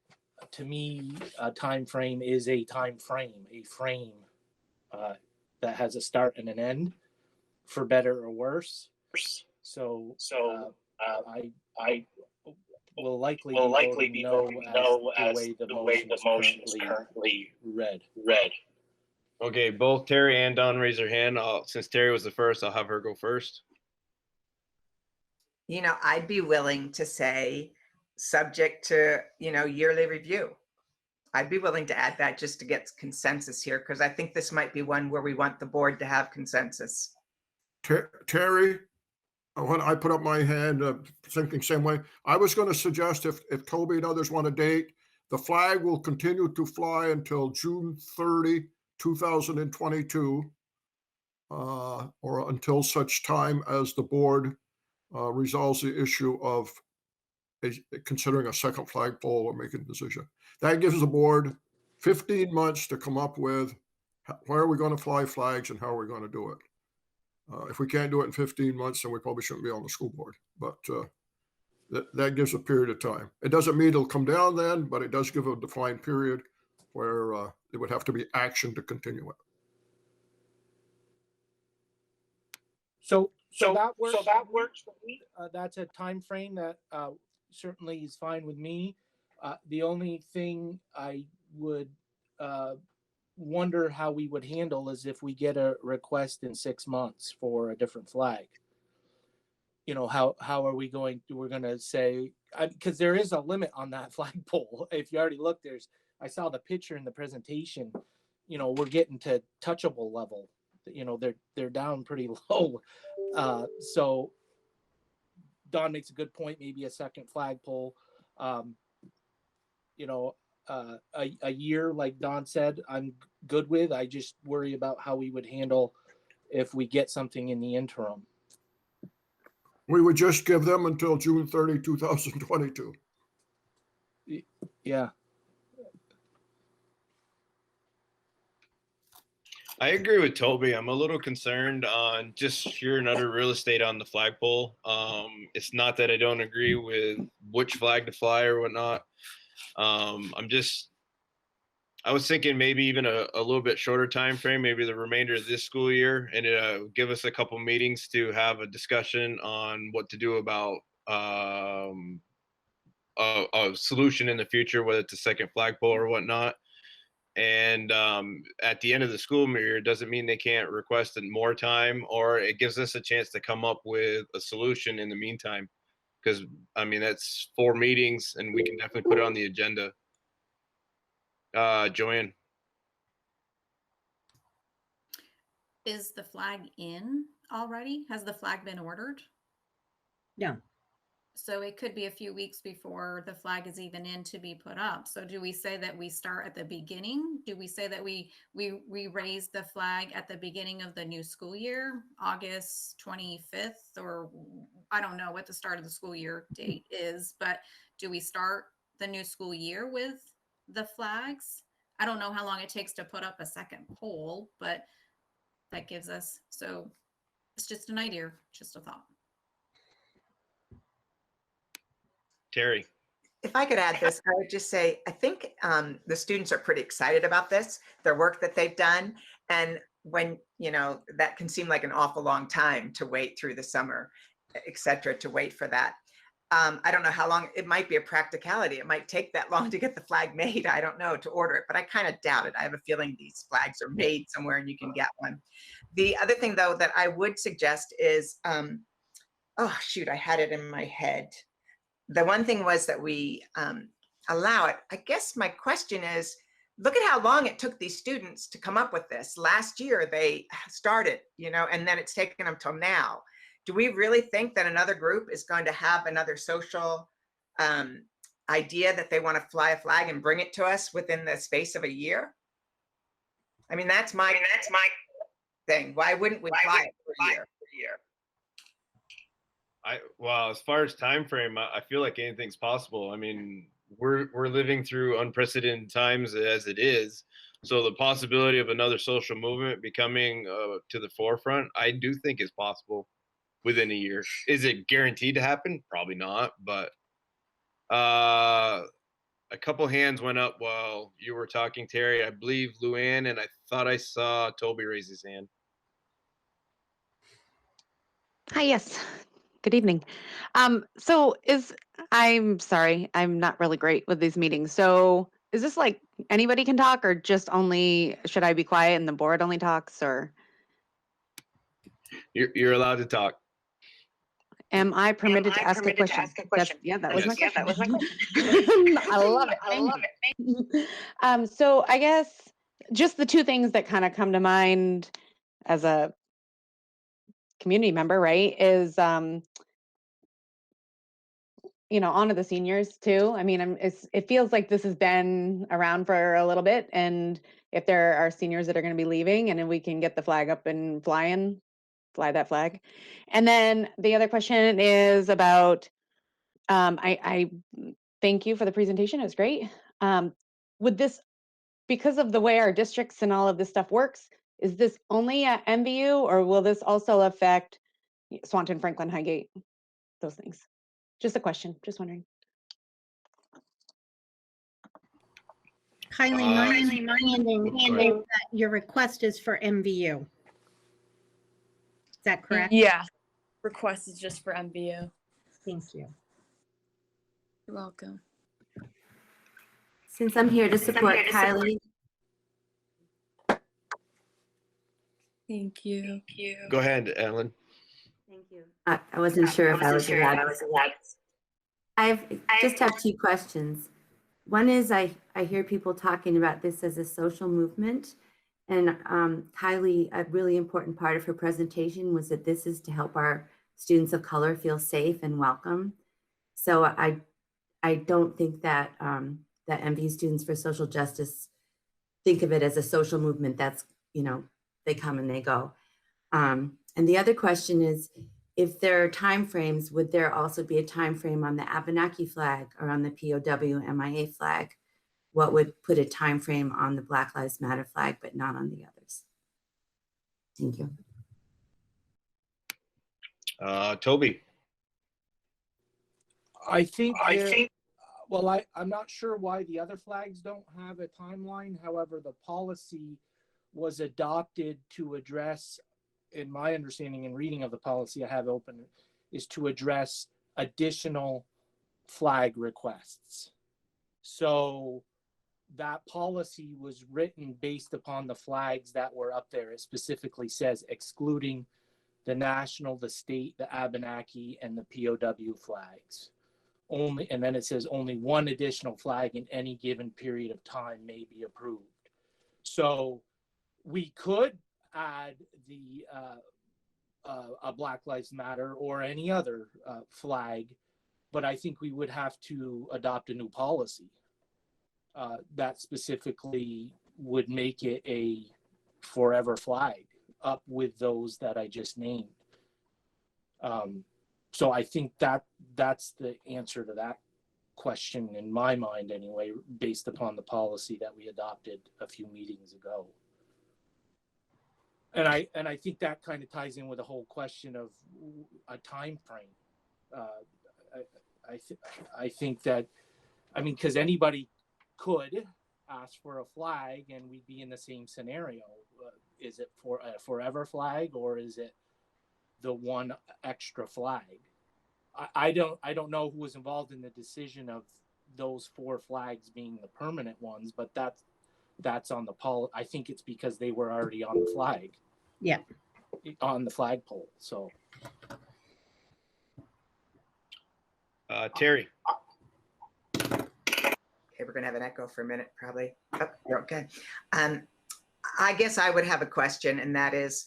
to me, a time frame is a time frame, a frame that has a start and an end, for better or worse. So I will likely be voting no as the motion is currently read. Okay, both Terry and Don raise their hand. Since Terry was the first, I'll have her go first. I'd be willing to say subject to, yearly review. I'd be willing to add that just to get consensus here, because I think this might be one where we want the board to have consensus. Terry, when I put up my hand, thinking same way, I was going to suggest if Toby and others want a date, the flag will continue to fly until June 30, 2022, or until such time as the board resolves the issue of considering a second flagpole or making a decision. That gives the board 15 months to come up with where are we going to fly flags and how are we going to do it. If we can't do it in 15 months, then we probably shouldn't be on the school board. But that gives a period of time. It doesn't mean it'll come down then, but it does give a defined period where it would have to be action to continue it. So that works for me. That's a time frame that certainly is fine with me. The only thing I would wonder how we would handle is if we get a request in 6 months for a different flag. How are we going to, we're going to say, because there is a limit on that flagpole. If you already looked, I saw the picture in the presentation, we're getting to touchable level. They're down pretty low. So Don makes a good point, maybe a second flagpole. A year, like Don said, I'm good with. I just worry about how we would handle if we get something in the interim. We would just give them until June 30, 2022. Yeah. I agree with Toby. I'm a little concerned on just sheer and utter real estate on the flagpole. It's not that I don't agree with which flag to fly or whatnot. I was thinking maybe even a little bit shorter time frame, maybe the remainder of this school year, and give us a couple meetings to have a discussion on what to do about a solution in the future, whether it's a second flagpole or whatnot. And at the end of the school year, doesn't mean they can't request more time, or it gives us a chance to come up with a solution in the meantime. Because I mean, that's 4 meetings, and we can definitely put it on the agenda. Joanne. Is the flag in already? Has the flag been ordered? No. So it could be a few weeks before the flag is even in to be put up. So do we say that we start at the beginning? Do we say that we raise the flag at the beginning of the new school year, August 25th, or I don't know what the start of the school year date is, but do we start the new school year with the flags? I don't know how long it takes to put up a second pole, but that gives us, so it's just an idea, just a thought. Terry. If I could add this, I would just say, I think the students are pretty excited about this, their work that they've done. And when, you know, that can seem like an awful long time to wait through the summer, et cetera, to wait for that. I don't know how long, it might be a practicality. It might take that long to get the flag made. I don't know, to order it, but I kind of doubt it. I have a feeling these flags are made somewhere and you can get one. The other thing though, that I would suggest is, oh shoot, I had it in my head. The one thing was that we allow it. I guess my question is, look at how long it took these students to come up with this. Last year they started, you know, and then it's taken them till now. Do we really think that another group is going to have another social idea that they want to fly a flag and bring it to us within the space of a year? I mean, that's my thing. Why wouldn't we fly it for a year? Well, as far as time frame, I feel like anything's possible. I mean, we're living through unprecedented times as it is. So the possibility of another social movement becoming to the forefront, I do think is possible within a year. Is it guaranteed to happen? Probably not, but a couple hands went up while you were talking, Terry. I believe Luann, and I thought I saw Toby raise his hand. Hi, yes. Good evening. I'm sorry, I'm not really great with these meetings. So is this like anybody can talk, or just only, should I be quiet and the board only talks, or? You're allowed to talk. Am I permitted to ask a question? Yeah, that was my question. I love it. So I guess just the 2 things that kind of come to mind as a community member, right, is you know, honor the seniors too. I mean, it feels like this has been around for a little bit, and if there are seniors that are going to be leaving, and then we can get the flag up and fly that flag. And then the other question is about, I thank you for the presentation. It was great. Would this, because of the way our districts and all of this stuff works, is this only at MVU, or will this also affect Swanton, Franklin, Highgate, those things? Just a question, just wondering. Kylie, my understanding that your request is for MVU. Is that correct? Yeah. Request is just for MVU. Thank you. You're welcome. Since I'm here to support Kylie. Thank you. Go ahead, Ellen. Thank you. I wasn't sure if I was allowed. I just have 2 questions. One is I hear people talking about this as a social movement. And Kylie, a really important part of her presentation was that this is to help our students of color feel safe and welcome. So I don't think that that MVU Students for Social Justice think of it as a social movement. That's, you know, they come and they go. And the other question is, if there are timeframes, would there also be a time frame on the Abenaki flag or on the POW MIA flag? What would put a time frame on the Black Lives Matter flag, but not on the others? Thank you. Toby. I think, well, I'm not sure why the other flags don't have a timeline. However, the policy was adopted to address, in my understanding and reading of the policy I have open, is to address additional flag requests. So that policy was written based upon the flags that were up there. It specifically says excluding the national, the state, the Abenaki, and the POW flags. Only, and then it says only one additional flag in any given period of time may be approved. So we could add the a Black Lives Matter or any other flag, but I think we would have to adopt a new policy that specifically would make it a forever flag up with those that I just named. So I think that's the answer to that question in my mind anyway, based upon the policy that we adopted a few meetings ago. And I think that kind of ties in with the whole question of a time frame. I think that, I mean, because anybody could ask for a flag and we'd be in the same scenario. Is it for a forever flag or is it the one extra flag? I don't know who was involved in the decision of those 4 flags being the permanent ones, but that's on the I think it's because they were already on the flag. Yeah. On the flagpole. So Terry. Okay, we're gonna have an echo for a minute, probably. Oh, you're okay. I guess I would have a question, and that is,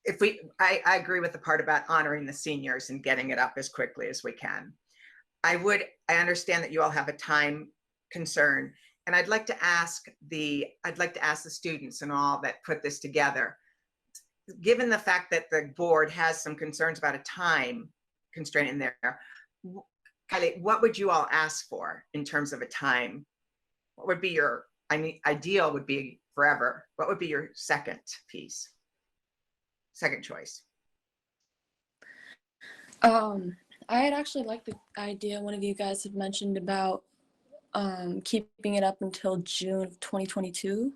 if I agree with the part about honoring the seniors and getting it up as quickly as we can. I understand that you all have a time concern, and I'd like to ask the students and all that put this together, given the fact that the board has some concerns about a time constraint in there, Kylie, what would you all ask for in terms of a time? What would be your, I mean, ideal would be forever. What would be your second piece? Second choice? I'd actually like the idea one of you guys had mentioned about keeping it up until June of 2022.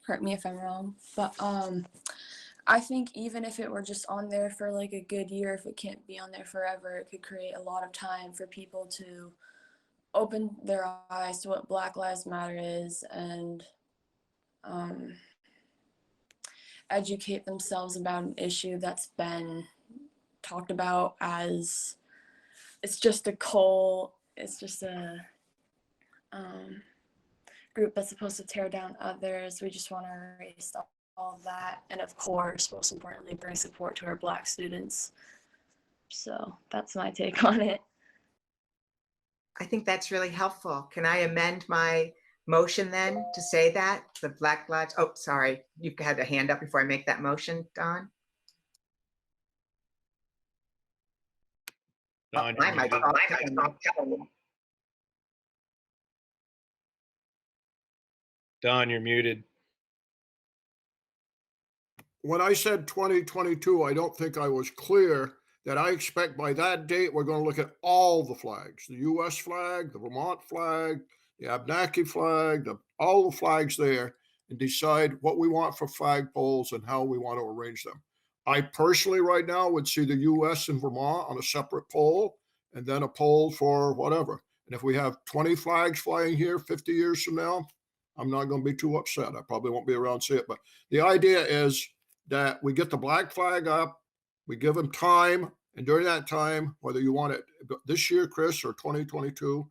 Correct me if I'm wrong, but I think even if it were just on there for like a good year, if it can't be on there forever, it could create a lot of time for people to open their eyes to what Black Lives Matter is and educate themselves about an issue that's been talked about as it's just a group that's supposed to tear down others. We just want to erase all of that, and of course, most importantly, bring support to our Black students. So that's my take on it. I think that's really helpful. Can I amend my motion then to say that the Black Lives, oh, sorry, you had a hand up before I make that motion, Don? Don, my mic's not telling me. Don, you're muted. When I said 2022, I don't think I was clear that I expect by that date, we're going to look at all the flags, the US flag, the Vermont flag, the Abenaki flag, all the flags there, and decide what we want for flagpoles and how we want to arrange them. I personally right now would see the US and Vermont on a separate pole and then a pole for whatever. And if we have 20 flags flying here 50 years from now, I'm not going to be too upset. I probably won't be around to see it. But the idea is that we get the black flag up, we give them time, and during that time, whether you want it this year, Chris, or 2022,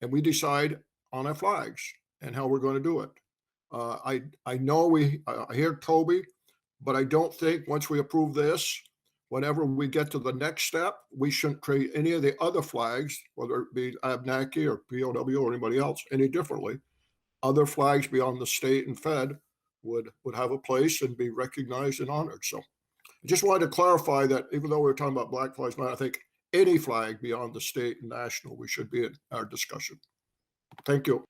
and we decide on our flags and how we're going to do it. I know I hear Toby, but I don't think once we approve this, whenever we get to the next step, we shouldn't treat any of the other flags, whether it be Abenaki or POW or anybody else, any differently. Other flags beyond the state and Fed would have a place and be recognized and honored. So I just wanted to clarify that even though we're talking about Black Lives Matter, I think any flag beyond the state and national, we should be in our discussion. Thank you.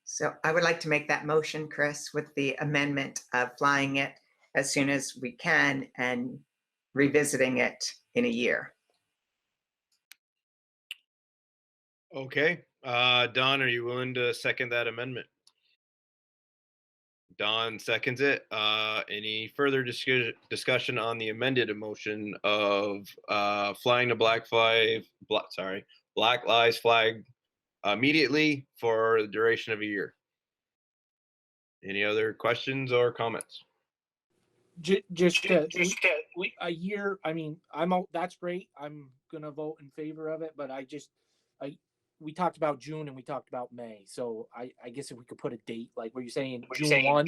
So I would like to make that motion, Chris, with the amendment of flying it as soon as we can and revisiting it in a year. Okay. Don, are you willing to second that amendment? Don seconds it. Any further discussion on the amended motion of flying the Black Lives flag immediately for the duration of a year. Any other questions or comments? Just a year. I mean, that's great. I'm gonna vote in favor of it, but we talked about June and we talked about May. So I guess if we could put a date, like were you saying June 1,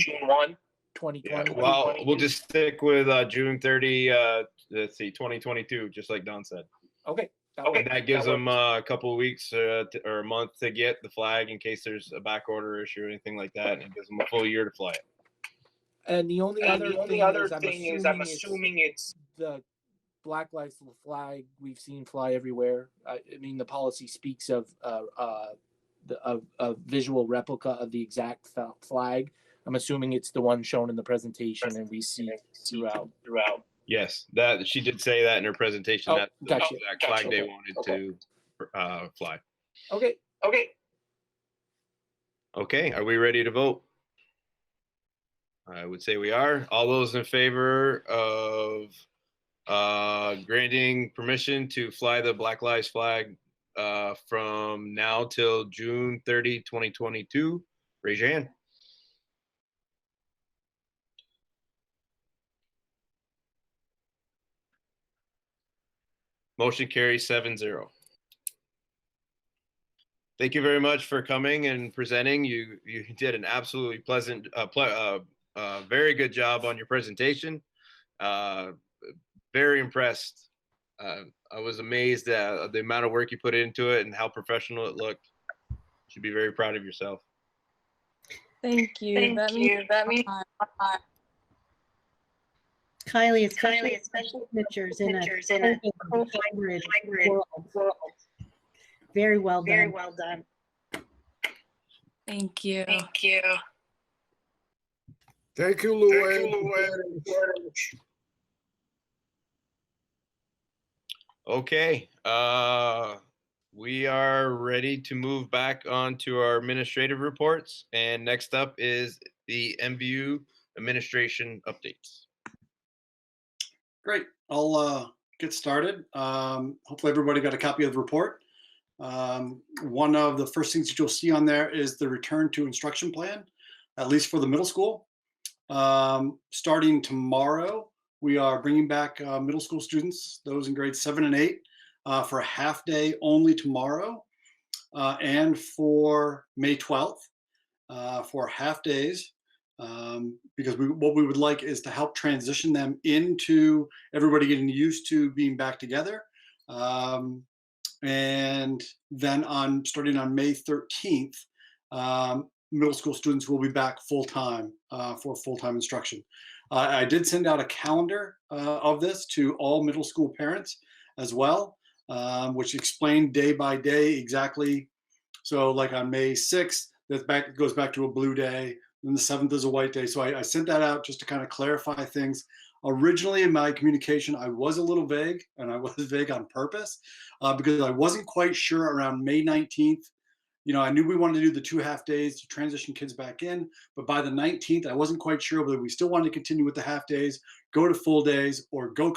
2020? Yeah, well, we'll just stick with June 30, let's see, 2022, just like Don said. Okay. And that gives them a couple of weeks or a month to get the flag in case there's a back order issue or anything like that, and it gives them a full year to fly it. And the only other thing is I'm assuming it's the Black Lives flag we've seen fly everywhere. I mean, the policy speaks of a visual replica of the exact flag. I'm assuming it's the one shown in the presentation and we see throughout. Yes, that she did say that in her presentation. That's the gotcha. exact flag they wanted to fly. Okay. Okay, are we ready to vote? I would say we are. All those in favor of granting permission to fly the Black Lives flag from now till June 30, 2022, raise your hand. Motion carries 7-0. Thank you very much for coming and presenting. You did an absolutely pleasant, very good job on your presentation. Very impressed. I was amazed at the amount of work you put into it and how professional it looked. You should be very proud of yourself. Thank you. That means Kylie, especially pictures in a hybrid world. Very well done. Thank you. Thank you, Luann. Okay, we are ready to move back on to our administrative reports. And next up is the MVU Administration Updates. Great, I'll get started. Hopefully everybody got a copy of the report. One of the first things that you'll see on there is the return to instruction plan, at least for the middle school. Starting tomorrow, we are bringing back middle school students, those in grades 7 and 8, for a half day only tomorrow, and for May 12th, for half days, because what we would like is to help transition them into everybody getting used to being back together. And then starting on May 13th, middle school students will be back full-time for full-time instruction. I did send out a calendar of this to all middle school parents as well, which explained day by day exactly. So like on May 6th, that goes back to a blue day, and the 7th is a white day. So I sent that out just to kind of clarify things. Originally in my communication, I was a little vague, and I was vague on purpose because I wasn't quite sure around May 19th. You know, I knew we wanted to do the 2 half days to transition kids back in, but by the 19th, I wasn't quite sure whether we still wanted to continue with the half days, go to full days, or go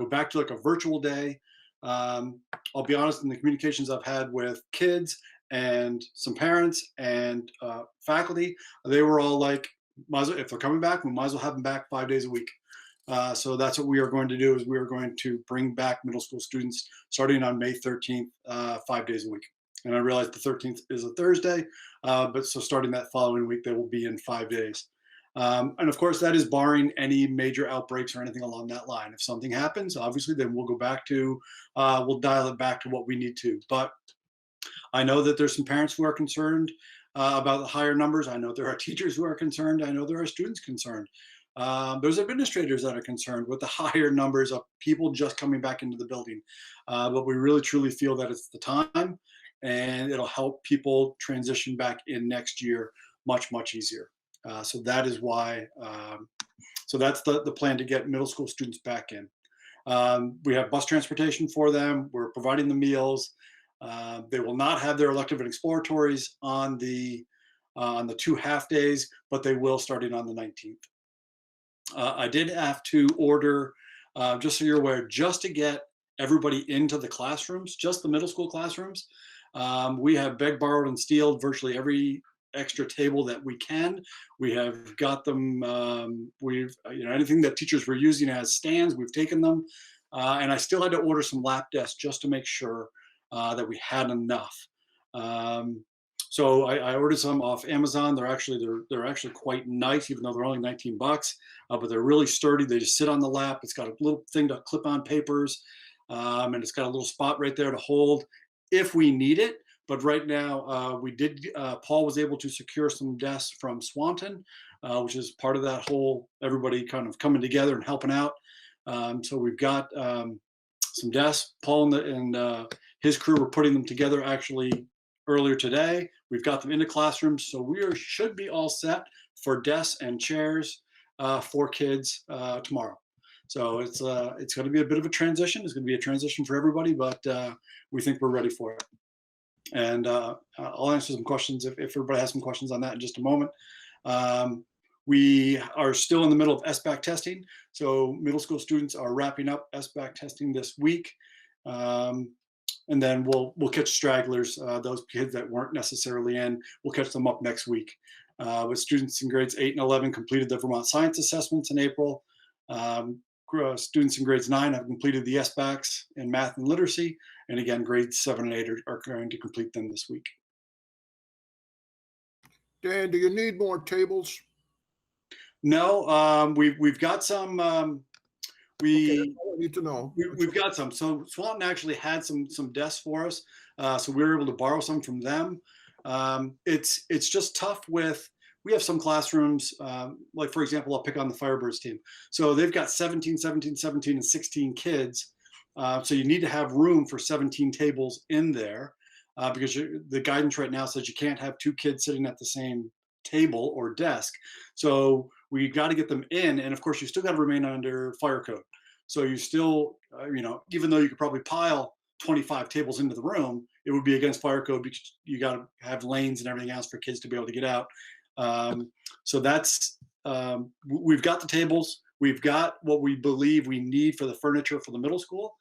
back to like a virtual day. I'll be honest, in the communications I've had with kids and some parents and faculty, they were all like, if they're coming back, we might as well have them back 5 days a week. So that's what we are going to do, is we are going to bring back middle school students starting on May 13th, 5 days a week. And I realize the 13th is a Thursday, but so starting that following week, they will be in 5 days. And of course, that is barring any major outbreaks or anything along that line. If something happens, obviously, then we'll go back to, we'll dial it back to what we need to. But I know that there's some parents who are concerned about the higher numbers. I know there are teachers who are concerned. I know there are students concerned. There's administrators that are concerned with the higher numbers of people just coming back into the building. But we really, truly feel that it's the time, and it'll help people transition back in next year much, much easier. So that is why, so that's the plan, to get middle school students back in. We have bus transportation for them. We're providing the meals. They will not have their elective and exploratories on the 2 half days, but they will starting on the 19th. I did have to order, just so you're aware, just to get everybody into the classrooms, just the middle school classrooms, We have begged, borrowed, and stealed virtually every extra table that we can. We have got them, anything that teachers were using as stands, we've taken them. And I still had to order some lap desks just to make sure that we had enough. So I ordered some off Amazon. They're actually quite nice, even though they're only 19 bucks, but they're really sturdy. They just sit on the lap. It's got a little thing to clip on papers, and it's got a little spot right there to hold if we need it. But right now, Paul was able to secure some desks from Swanton, which is part of that whole, everybody kind of coming together and helping out. So we've got some desks. Paul and his crew were putting them together actually earlier today. We've got them into classrooms, so we should be all set for desks and chairs for kids tomorrow. So it's going to be a bit of a transition. It's going to be a transition for everybody, but we think we're ready for it. And I'll answer some questions if everybody has some questions on that in just a moment. We are still in the middle of SBAC testing. So middle school students are wrapping up SBAC testing this week. And then we'll catch stragglers, those kids that weren't necessarily in, we'll catch them up next week. With students in grades 8 and 11 completed the Vermont Science Assessments in April. Students in grades 9 have completed the SBACs in math and literacy. And again, grades 7 and 8 are going to complete them this week. Dan, do you need more tables? No, we've got some. Okay, I need to know. We've got some. So Swanton actually had some desks for us, so we were able to borrow some from them. It's just tough with. We have some classrooms, like for example, I'll pick on the Firebirds team. So they've got 17, 17, 17, and 16 kids. So you need to have room for 17 tables in there because the guidance right now says you can't have 2 kids sitting at the same table or desk. So we got to get them in. And of course, you still got to remain under fire code. So you still, even though you could probably pile 25 tables into the room, it would be against fire code because you got to have lanes and everything else for kids to be able to get out. So that's, we've got the tables, we've got what we believe we need for the furniture for the middle school.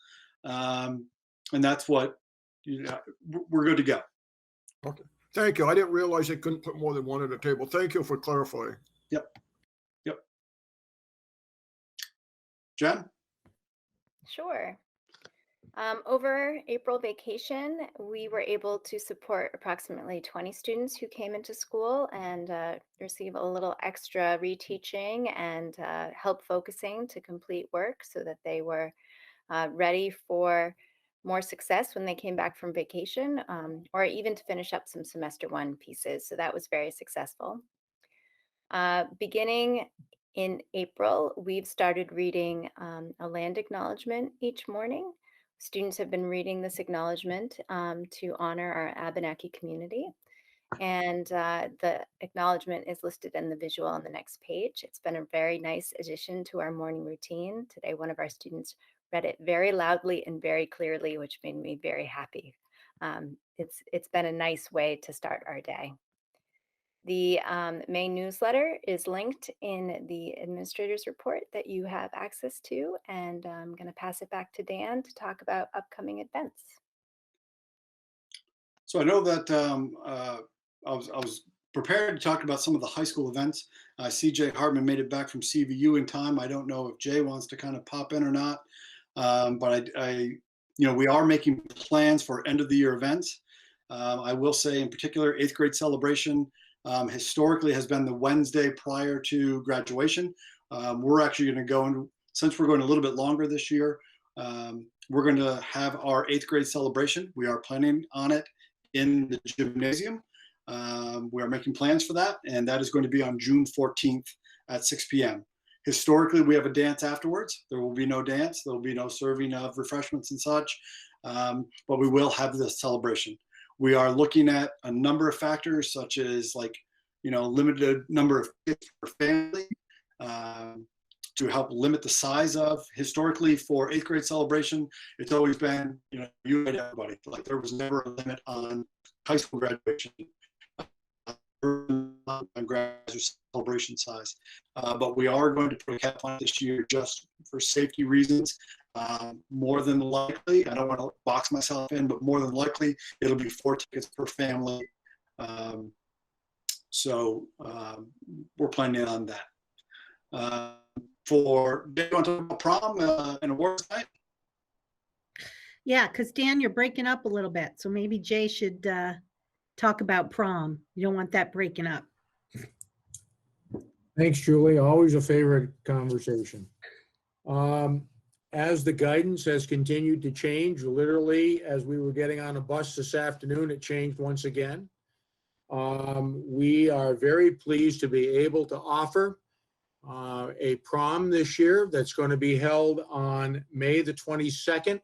And that's what, we're good to go. Okay, thank you. I didn't realize they couldn't put more than one at a table. Thank you for clarifying. Yep. Jen? Sure. Over April vacation, we were able to support approximately 20 students who came into school and receive a little extra reteaching and help focusing to complete work so that they were ready for more success when they came back from vacation, or even to finish up some semester 1 pieces. So that was very successful. Beginning in April, we've started reading a land acknowledgement each morning. Students have been reading this acknowledgement to honor our Abenaki community. And the acknowledgement is listed in the visual on the next page. It's been a very nice addition to our morning routine. Today, one of our students read it very loudly and very clearly, which made me very happy. It's been a nice way to start our day. The main newsletter is linked in the administrator's report that you have access to, and I'm going to pass it back to Dan to talk about upcoming events. So I know that I was prepared to talk about some of the high school events. CJ Hartman made it back from CVU in time. I don't know if Jay wants to kind of pop in or not, but we are making plans for end of the year events. I will say in particular, 8th grade celebration historically has been the Wednesday prior to graduation. We're actually going to go into, since we're going a little bit longer this year, we're going to have our 8th grade celebration. We are planning on it in the gymnasium. We are making plans for that, and that is going to be on June 14th at 6 p.m. Historically, we have a dance afterwards. There will be no dance. There will be no serving of refreshments and such, but we will have this celebration. We are looking at a number of factors, such as limited number of kids per family to help limit the size of. Historically, for 8th grade celebration, it's always been, you invite everybody. Like there was never a limit on high school graduation on graduation celebration size. But we are going to put a cap on it this year just for safety reasons More than likely, I don't want to box myself in, but more than likely, it'll be 4 tickets per family. So we're planning on that. For, do you want to talk about prom and awards night? Yeah, because Dan, you're breaking up a little bit. So maybe Jay should talk about prom. You don't want that breaking up. Thanks, Julie. Always a favorite conversation. As the guidance has continued to change, literally as we were getting on a bus this afternoon, it changed once again. We are very pleased to be able to offer a prom this year that's going to be held on May the 22nd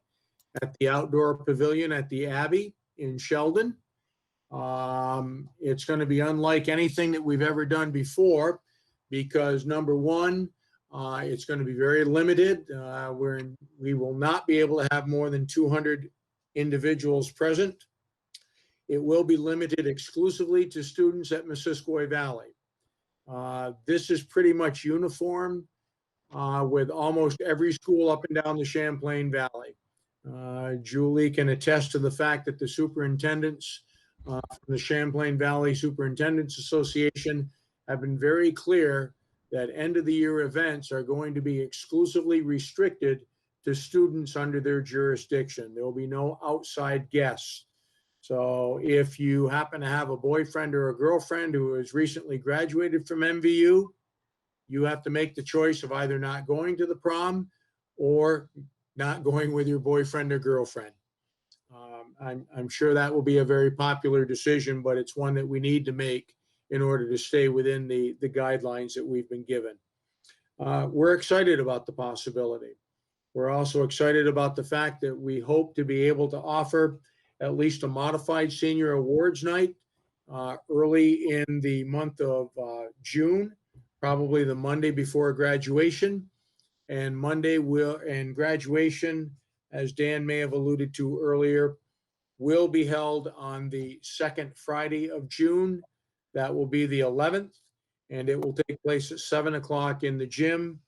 at the Outdoor Pavilion at the Abbey in Sheldon. It's going to be unlike anything that we've ever done before because, number one, it's going to be very limited. We will not be able to have more than 200 individuals present. It will be limited exclusively to students at Missisquoi Valley. This is pretty much uniform with almost every school up and down the Champlain Valley. Julie can attest to the fact that the superintendents from the Champlain Valley Superintendents Association have been very clear that end of the year events are going to be exclusively restricted to students under their jurisdiction. There will be no outside guests. So if you happen to have a boyfriend or a girlfriend who has recently graduated from MVU, you have to make the choice of either not going to the prom or not going with your boyfriend or girlfriend. I'm sure that will be a very popular decision, but it's one that we need to make in order to stay within the guidelines that we've been given. We're excited about the possibility. We're also excited about the fact that we hope to be able to offer at least a modified senior awards night early in the month of June, probably the Monday before graduation. And graduation, as Dan may have alluded to earlier, will be held on the second Friday of June. That will be the 11th, and it will take place at 7 o'clock in the gym.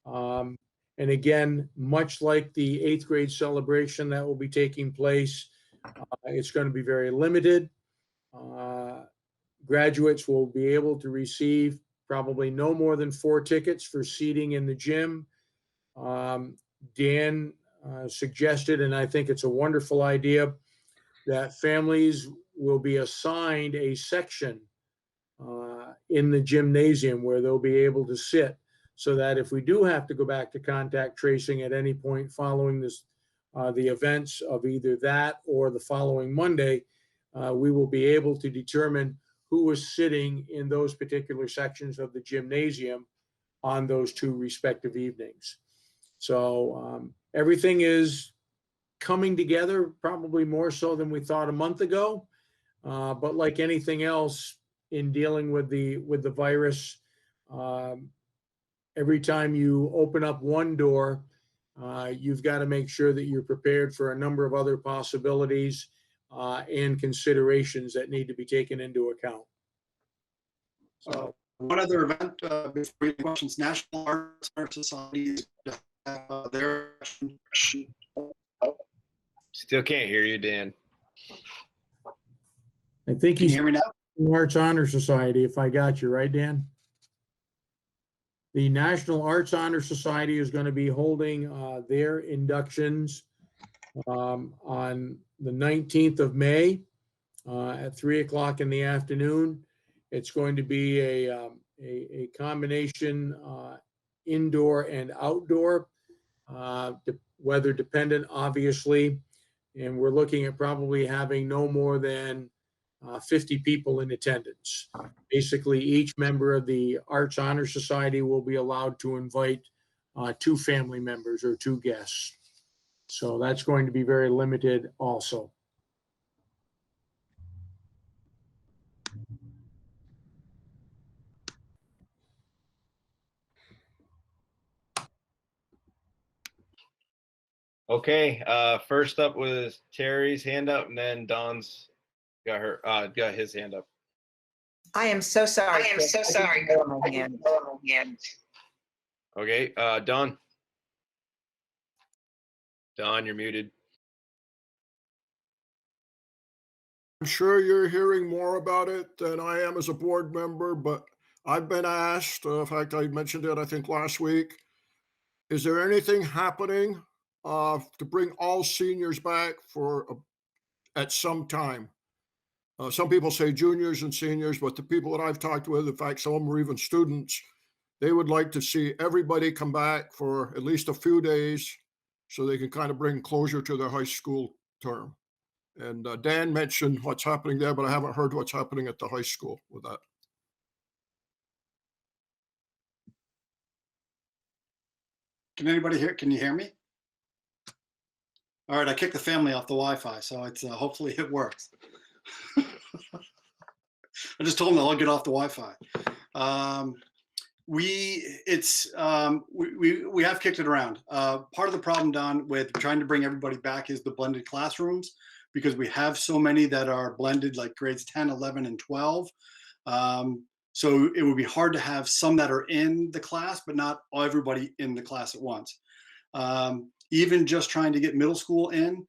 And again, much like the 8th grade celebration that will be taking place, it's going to be very limited. Graduates will be able to receive probably no more than 4 tickets for seating in the gym. Dan suggested, and I think it's a wonderful idea, that families will be assigned a section in the gymnasium where they'll be able to sit, so that if we do have to go back to contact tracing at any point following this, the events of either that or the following Monday, we will be able to determine who was sitting in those particular sections of the gymnasium on those 2 respective evenings. So everything is coming together, probably more so than we thought a month ago. But like anything else in dealing with the virus, every time you open up one door, you've got to make sure that you're prepared for a number of other possibilities and considerations that need to be taken into account. So one other event before any questions, National Arts Society their Still can't hear you, Dan. I think Can he's you hear me now? Arts Honor Society, if I got you right, Dan. The National Arts Honor Society is going to be holding their inductions on the 19th of May at 3 o'clock in the afternoon. It's going to be a combination indoor and outdoor, weather dependent, obviously. And we're looking at probably having no more than 50 people in attendance. Basically, each member of the Arts Honor Society will be allowed to invite 2 family members or 2 guests. So that's going to be very limited also. Okay, first up was Terry's hand up, and then Don's got his hand up. I am so sorry. I am so sorry. Okay, Don. Don, you're muted. I'm sure you're hearing more about it than I am as a board member, but I've been asked, in fact, I mentioned it, I think last week, is there anything happening to bring all seniors back at some time? Some people say juniors and seniors, but the people that I've talked with, in fact, some of them are even students, they would like to see everybody come back for at least a few days so they can kind of bring closure to their high school term. And Dan mentioned what's happening there, but I haven't heard what's happening at the high school with that. Can anybody hear? Can you hear me? All right, I kicked the family off the Wi-Fi, so it's hopefully it works. I just told them I'll get off the Wi-Fi. We have kicked it around. Part of the problem, Don, with trying to bring everybody back is the blended classrooms, because we have so many that are blended, like grades 10, 11, and 12. So it would be hard to have some that are in the class, but not everybody in the class at once. Even just trying to get middle school in,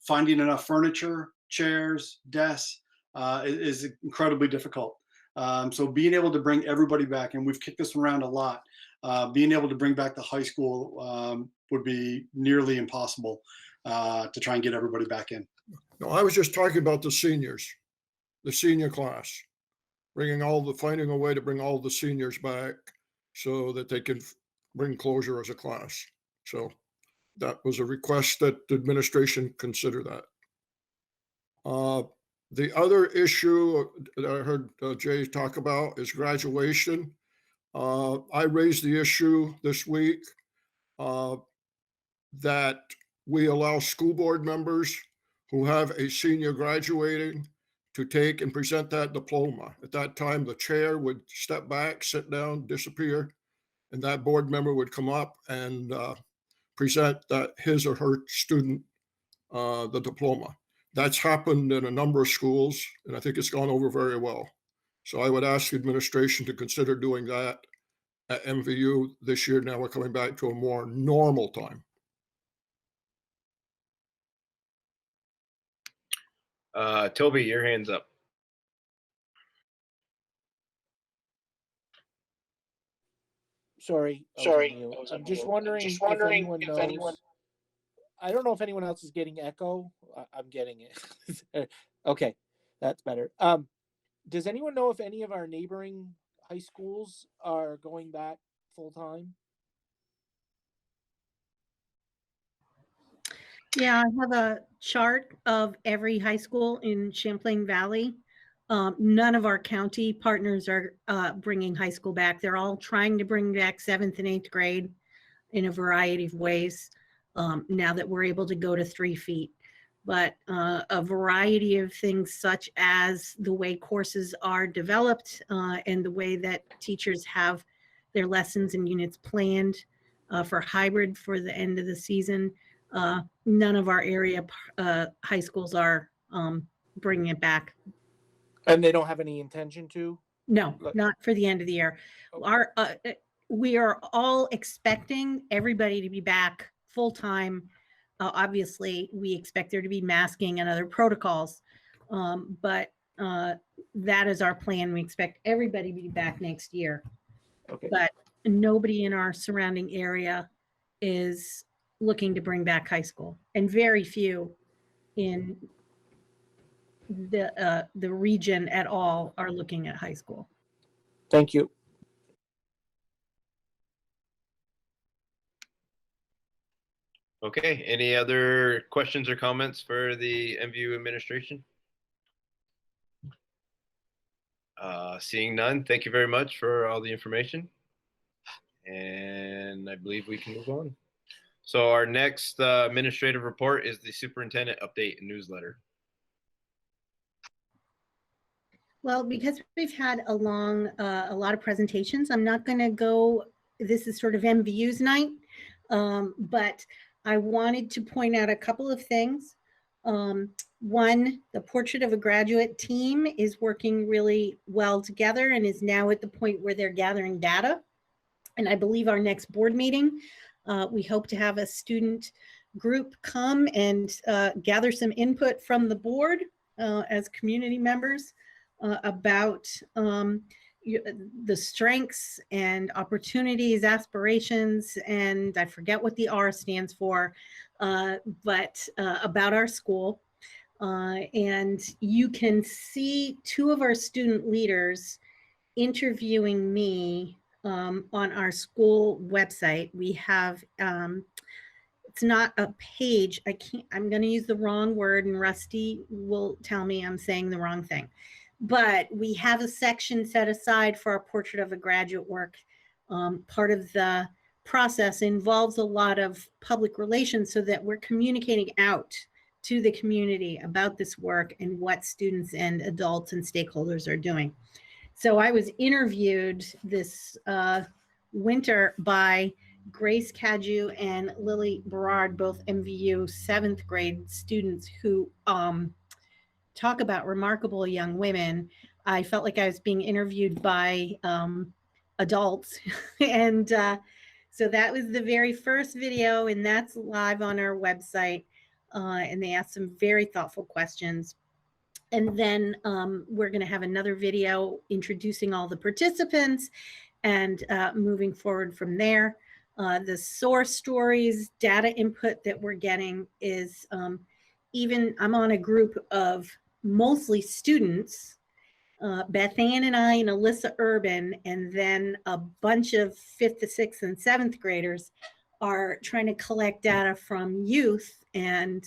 finding enough furniture, chairs, desks is incredibly difficult. So being able to bring everybody back, and we've kicked this around a lot, being able to bring back the high school would be nearly impossible to try and get everybody back in. No, I was just talking about the seniors, the senior class, finding a way to bring all the seniors back so that they can bring closure as a class. So that was a request that the administration consider that. The other issue that I heard Jay talk about is graduation. I raised the issue this week that we allow school board members who have a senior graduating to take and present that diploma. At that time, the chair would step back, sit down, disappear, and that board member would come up and present that his or her student the diploma. That's happened in a number of schools, and I think it's gone over very well. So I would ask the administration to consider doing that at MVU this year. Now we're coming back to a more normal time. Toby, your hand's up. Sorry. I'm just wondering if anyone knows. I don't know if anyone else is getting echo. I'm getting it. Okay, that's better. Does anyone know if any of our neighboring high schools are going back full time? Yeah, I have a chart of every high school in Champlain Valley. None of our county partners are bringing high school back. They're all trying to bring back 7th and 8th grade in a variety of ways now that we're able to go to 3 feet. But a variety of things such as the way courses are developed and the way that teachers have their lessons and units planned for hybrid for the end of the season. None of our area high schools are bringing it back. And they don't have any intention to? No, not for the end of the year. Okay. We are all expecting everybody to be back full time. Obviously, we expect there to be masking and other protocols, but that is our plan. We expect everybody to be back next year. Okay. But nobody in our surrounding area is looking to bring back high school, and very few in the region at all are looking at high school. Thank you. Okay, any other questions or comments for the MVU administration? Seeing none, thank you very much for all the information. And I believe we can move on. So our next administrative report is the superintendent update and newsletter. Well, because we've had a lot of presentations, I'm not going to go, this is sort of MVU's night, but I wanted to point out a couple of things. One, the Portrait of a Graduate team is working really well together and is now at the point where they're gathering data. And I believe our next board meeting, we hope to have a student group come and gather some input from the board as community members about the strengths and opportunities, aspirations, and I forget what the R stands for, but about our school. And you can see two of our student leaders interviewing me on our school website. We have, it's not a page, I'm gonna use the wrong word and Rusty will tell me I'm saying the wrong thing. But we have a section set aside for our portrait of a graduate work. Part of the process involves a lot of public relations so that we're communicating out to the community about this work and what students and adults and stakeholders are doing. So I was interviewed this winter by Grace Caju and Lily Berard, both MVU 7th grade students who talk about remarkable young women. I felt like I was being interviewed by adults. And so that was the very first video, and that's live on our website. And they asked some very thoughtful questions. And then we're going to have another video introducing all the participants and moving forward from there. The source stories, data input that we're getting is I'm on a group of mostly students, Beth Ann and I and Alyssa Urban, and then a bunch of 5th to 6th and 7th graders are trying to collect data from youth. And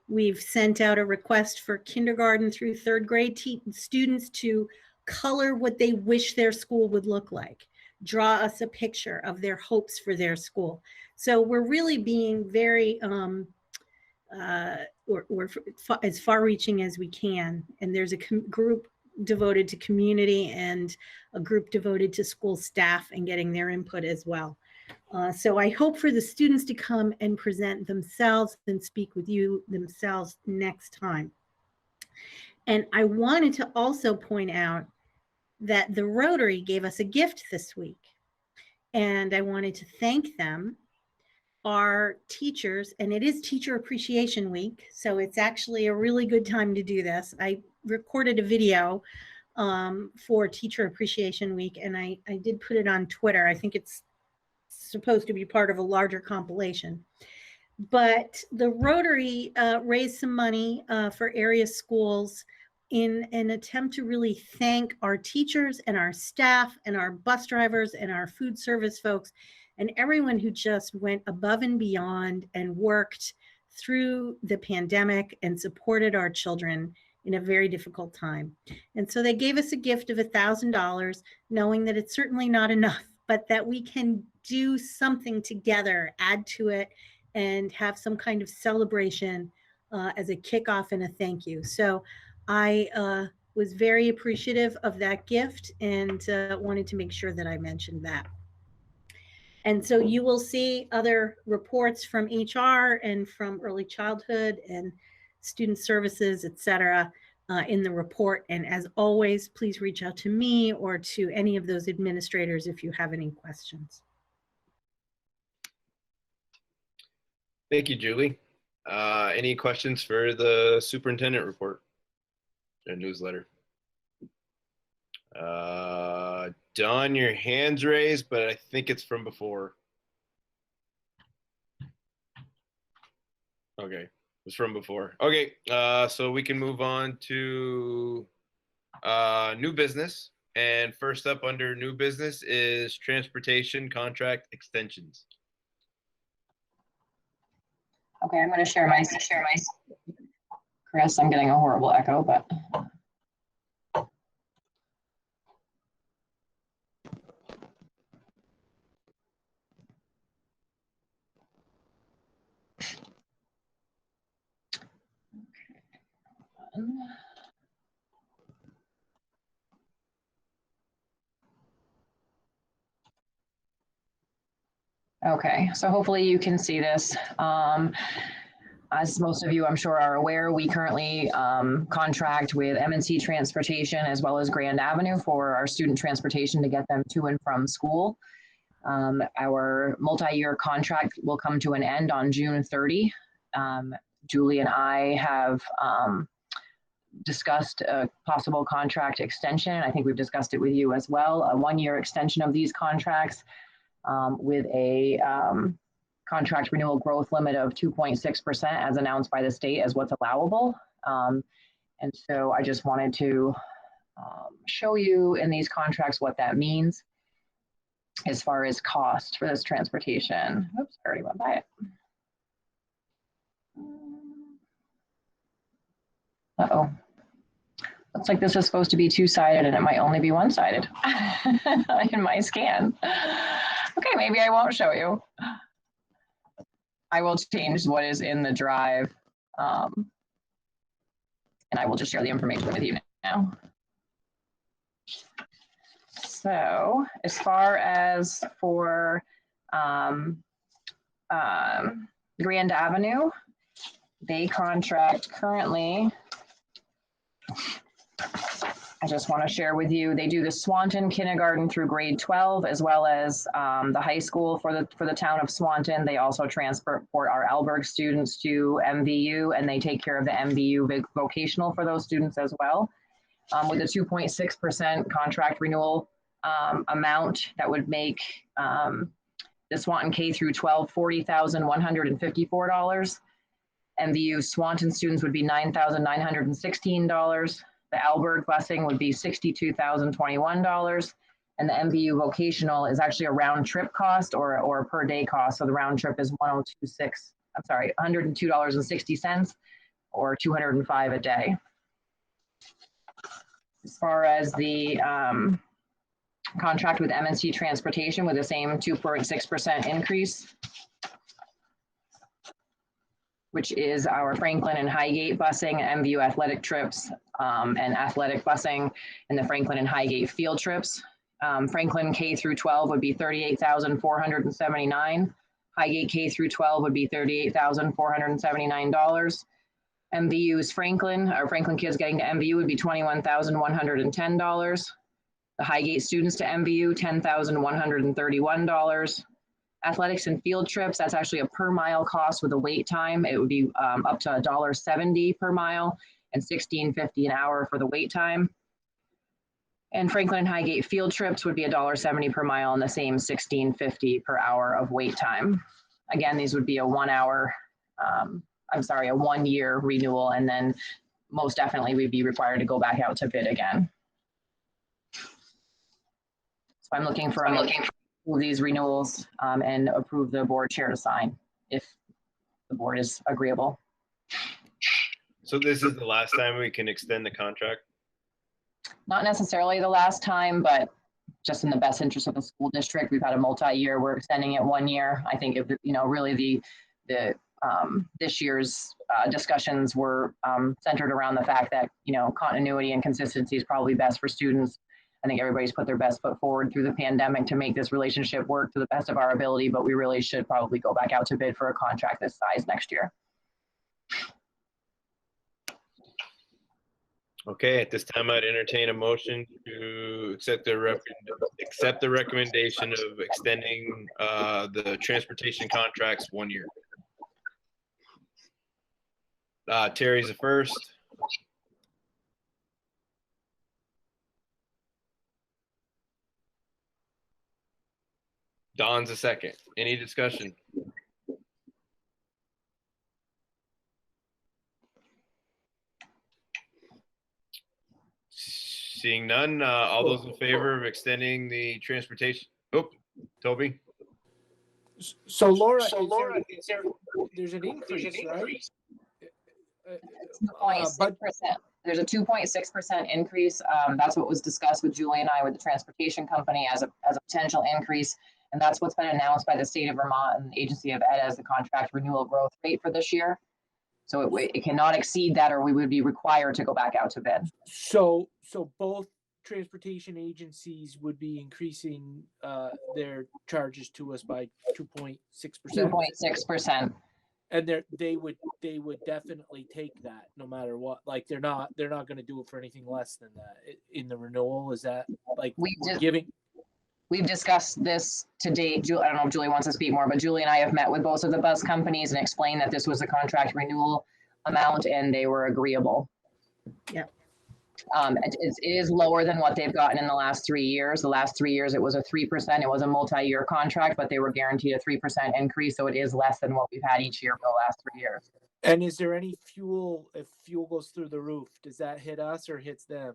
we've sent out a request for kindergarten through 3rd grade students to color what they wish their school would look like, draw us a picture of their hopes for their school. So we're really being very, we're as far-reaching as we can. And there's a group devoted to community and a group devoted to school staff and getting their input as well. So I hope for the students to come and present themselves and speak with you themselves next time. And I wanted to also point out that the Rotary gave us a gift this week. And I wanted to thank them, our teachers, and it is Teacher Appreciation Week. So it's actually a really good time to do this. I recorded a video for Teacher Appreciation Week, and I did put it on Twitter. I think it's supposed to be part of a larger compilation. But the Rotary raised some money for area schools in an attempt to really thank our teachers and our staff and our bus drivers and our food service folks and everyone who just went above and beyond and worked through the pandemic and supported our children in a very difficult time. And so they gave us a gift of $1,000, knowing that it's certainly not enough, but that we can do something together, add to it, and have some kind of celebration as a kickoff and a thank you. So I was very appreciative of that gift and wanted to make sure that I mentioned that. And so you will see other reports from HR and from early childhood and student services, et cetera, in the report. And as always, please reach out to me or to any of those administrators if you have any questions. Thank you, Julie. Any questions for the superintendent report and newsletter? Don, your hand's raised, but I think it's from before. Okay, it was from before. Okay, so we can move on to new business. And first up under new business is transportation contract extensions. Okay, I'm going to share my. Chris, I'm getting a horrible echo, but. Okay, so hopefully you can see this. As most of you, I'm sure, are aware, we currently contract with M&T Transportation as well as Grand Avenue for our student transportation to get them to and from school. Our multi-year contract will come to an end on June 30. Julie and I have discussed a possible contract extension. I think we've discussed it with you as well, a one-year extension of these contracts with a contract renewal growth limit of 2.6% as announced by the state as what's allowable. And so I just wanted to show you in these contracts what that means as far as cost for this transportation. Oops, I already went by it. Uh-oh. Looks like this is supposed to be two-sided and it might only be one-sided in my scan. Okay, maybe I won't show you. I will change what is in the drive and I will just share the information with you now. So as far as for Grand Avenue, they contract currently, I just want to share with you, they do the Swanton kindergarten through grade 12, as well as the high school for the town of Swanton. They also transport our Alberg students to MVU, and they take care of the MVU vocational for those students as well. With a 2.6% contract renewal amount, that would make the Swanton K through 12 $40,154. MVU Swanton students would be $9,916. The Alberg busing would be $62,021. And the MVU vocational is actually a round trip cost or a per day cost. So the round trip is $102.60 or $205 a day. As far as the contract with MNC Transportation with the same 2.6% increase, which is our Franklin and Highgate busing, MVU athletic trips, and athletic busing, and the Franklin and Highgate field trips. Franklin K through 12 would be $38,479. Highgate K through 12 would be $38,479. MVU's Franklin, our Franklin kids getting to MVU would be $21,110. The Highgate students to MVU, $10,131. Athletics and field trips, that's actually a per mile cost with a wait time. It would be up to $1.70 per mile and $16.50 an hour for the wait time. And Franklin and Highgate field trips would be $1.70 per mile and the same $16.50 per hour of wait time. Again, these would be a 1 year renewal, and then most definitely we'd be required to go back out to bid again. So I'm looking for these renewals and approve the board chair to sign if the board is agreeable. So this is the last time we can extend the contract? Not necessarily the last time, but just in the best interest of the school district. We've had a multi-year, we're extending it 1 year. I think if, really this year's discussions were centered around the fact that, continuity and consistency is probably best for students. I think everybody's put their best foot forward through the pandemic to make this relationship work to the best of our ability, but we really should probably go back out to bid for a contract this size next year. Okay, at this time, I'd entertain a motion to accept the recommendation of extending the transportation contracts 1 year. Terry's the first. Don's a second. Any discussion? Seeing none, all those in favor of extending the transportation? Oh, Toby. So Laura, there's an increase, right? 2.6%. There's a 2.6% increase. That's what was discussed with Julie and I with the transportation company as a potential increase. And that's what's been announced by the state of Vermont and the Agency of Ed as the contract renewal growth rate for this year. So it cannot exceed that, or we would be required to go back out to bid. So both transportation agencies would be increasing their charges to us by 2.6%. 2.6%. And they would definitely take that no matter what. Like they're not going to do it for anything less than that in the renewal. Is that like giving? We've discussed this to date. I don't know if Julie wants to speak more, but Julie and I have met with both of the bus companies and explained that this was a contract renewal amount and they were agreeable. Yep. It is lower than what they've gotten in the last 3 years. The last 3 years, it was a 3%. It was a multi-year contract, but they were guaranteed a 3% increase. So it is less than what we've had each year for the last 3 years. And is there any fuel, if fuel goes through the roof, does that hit us or hits them?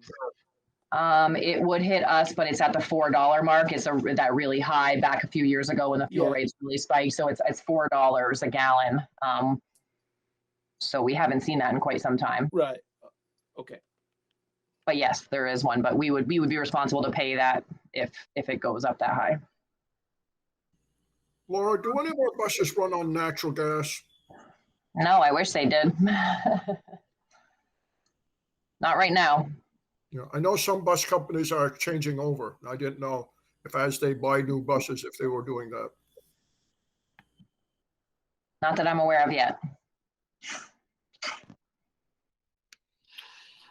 It would hit us, but it's at the $4 mark. It's that really high back a few years ago when the fuel rates really spiked. So it's $4 a gallon. So we haven't seen that in quite some time. Right. Okay. But yes, there is one, but we would be responsible to pay that if it goes up that high. Laura, do any of our buses run on natural gas? No, I wish they did. Not right now. Yeah, I know some bus companies are changing over. I didn't know if as they buy new buses, if they were doing that. Not that I'm aware of yet.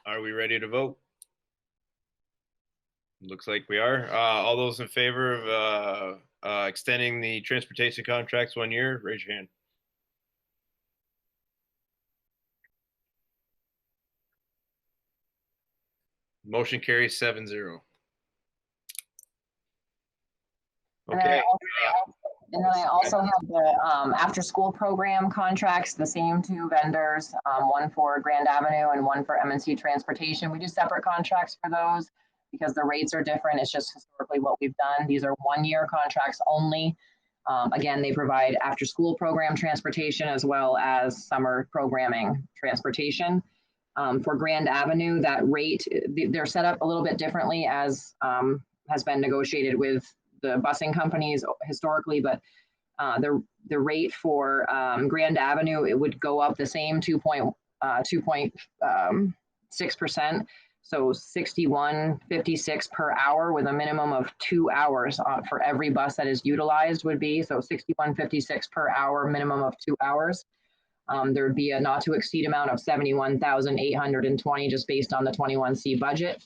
Are we ready to vote? Looks like we are. All those in favor of extending the transportation contracts 1 year, raise your hand. Motion carries 7-0. Okay. And then I also have the after-school program contracts, the same two vendors, one for Grand Avenue and one for M&C Transportation. We do separate contracts for those because the rates are different. It's just historically what we've done. These are 1-year contracts only. Again, they provide after-school program transportation as well as summer programming transportation. For Grand Avenue, that rate, they're set up a little bit differently as has been negotiated with the busing companies historically, but the rate for Grand Avenue, it would go up the same 2.6%. So $61.56 per hour with a minimum of 2 hours for every bus that is utilized would be. So $61.56 per hour, minimum of 2 hours. There would be a not to exceed amount of $71,820 just based on the 21C budget.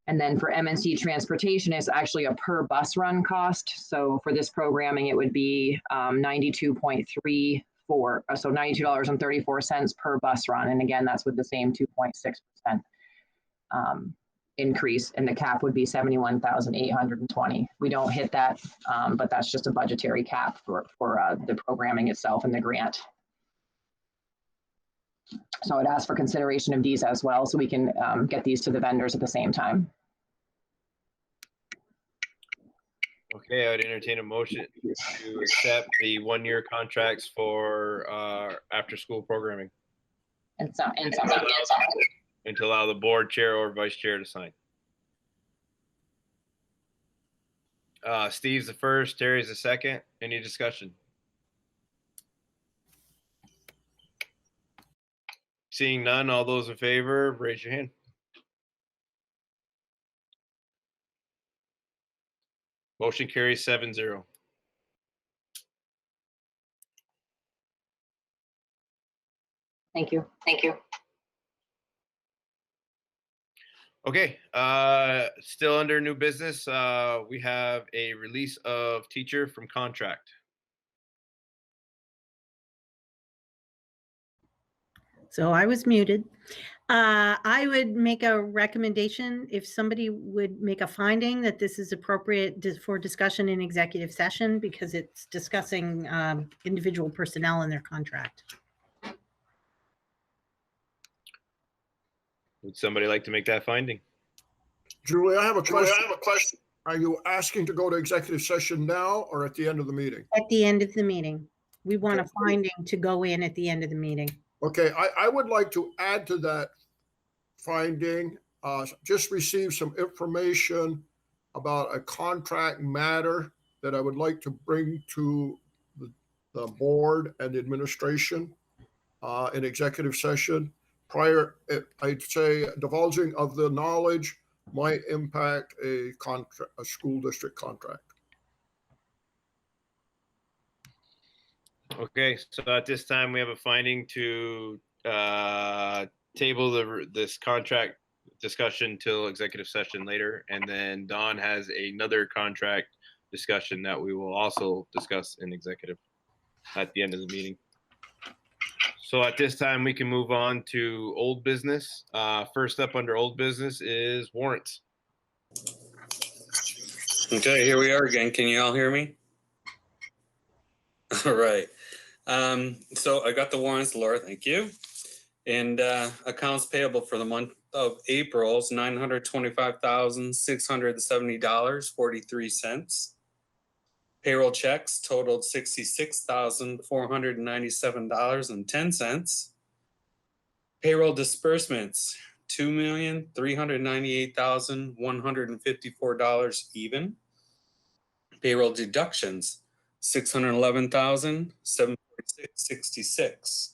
And then for M&C Transportation, it's actually a per bus run cost. So for this programming, it would be $92.34, so $92.34 per bus run. And again, that's with the same 2.6% increase, and the cap would be $71,820. We don't hit that, but that's just a budgetary cap for the programming itself and the grant. So I'd ask for consideration of these as well, so we can get these to the vendors at the same time. Okay, I would entertain a motion to accept the 1-year contracts for after-school programming. And to allow the board chair or vice chair to sign. Steve's the first, Terry's the second. Any discussion? Seeing none, all those in favor, raise your hand. Motion carries 7-0. Thank you. Okay, still under new business, we have a release of teacher from contract. So I was muted. I would make a recommendation if somebody would make a finding that this is appropriate for discussion in executive session because it's discussing individual personnel and their contract. Would somebody like to make that finding? Julie, I have a question. Are you asking to go to executive session now or at the end of the meeting? At the end of the meeting. We want a finding to go in at the end of the meeting. Okay, I would like to add to that finding, just received some information about a contract matter that I would like to bring to the board and the administration in executive session. Prior, I'd say divulging of the knowledge might impact a school district contract. Okay, so at this time we have a finding to table this contract discussion till executive session later. And then Dawn has another contract discussion that we will also discuss in executive at the end of the meeting. So at this time, we can move on to old business. First up under old business is warrants. Okay, here we are again. Can you all hear me? All right. So I got the warrants, Laura, thank you. And accounts payable for the month of April is $925,670.43. Payroll checks totaled $66,497.10. Payroll disbursements, $2,398,154 even. Payroll deductions, $611,746.66.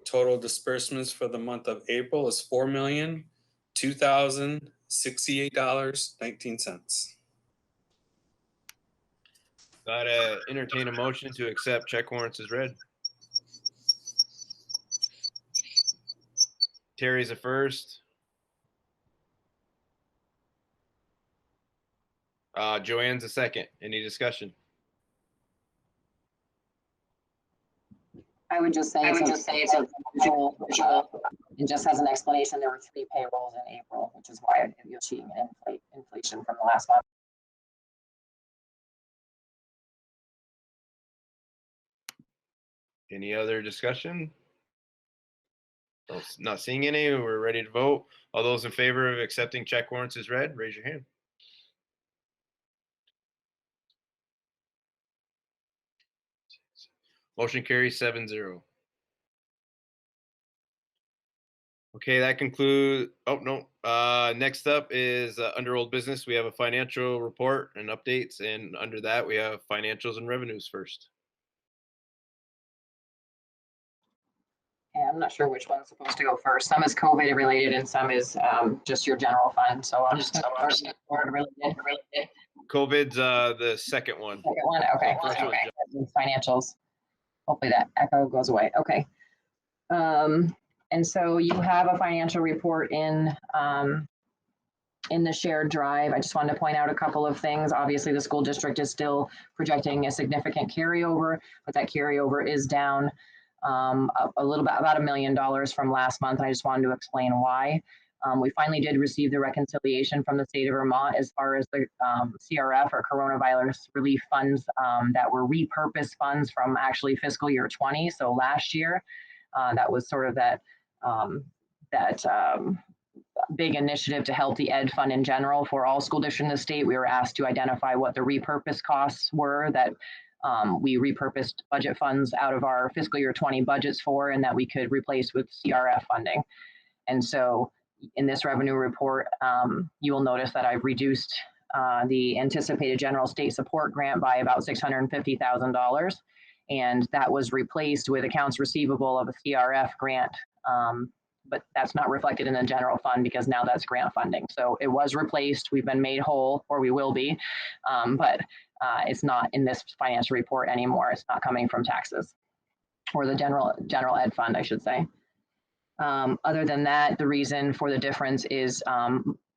Total disbursements for the month of April is $4,002,068.19. Gotta entertain a motion to accept check warrants as read. Terry's a first. Joanne's a second. Any discussion? I would just say it's a visual. And just as an explanation, there were 3 payrolls in April, which is why you're seeing an inflation from the last month. Any other discussion? Not seeing any. We're ready to vote. All those in favor of accepting check warrants as read, raise your hand. Motion carries 7-0. Okay, that concludes. Oh, no. Next up is under old business. We have a financial report and updates. And under that, we have financials and revenues first. Yeah, I'm not sure which one's supposed to go first. Some is COVID related and some is just your general fund. So I'm just going to start related. COVID's the second one. Second one, okay. Financials. Hopefully that echo goes away. Okay. And so you have a financial report in the shared drive. I just wanted to point out a couple of things. Obviously, the school district is still projecting a significant carryover, but that carryover is down a little bit, about $1 million from last month. And I just wanted to explain why. We finally did receive the reconciliation from the state of Vermont as far as the CRF or coronavirus relief funds that were repurposed funds from actually fiscal year 20. So last year, that was sort of that big initiative to help the ed fund in general for all school districts in the state. We were asked to identify what the repurposed costs were that we repurposed budget funds out of our fiscal year 20 budgets for, and that we could replace with CRF funding. And so in this revenue report, you will notice that I've reduced the anticipated general state support grant by about $650,000. And that was replaced with accounts receivable of a CRF grant. But that's not reflected in the general fund because now that's grant funding. So it was replaced. We've been made whole, or we will be, but it's not in this financial report anymore. It's not coming from taxes or the general ed fund, I should say. Other than that, the reason for the difference is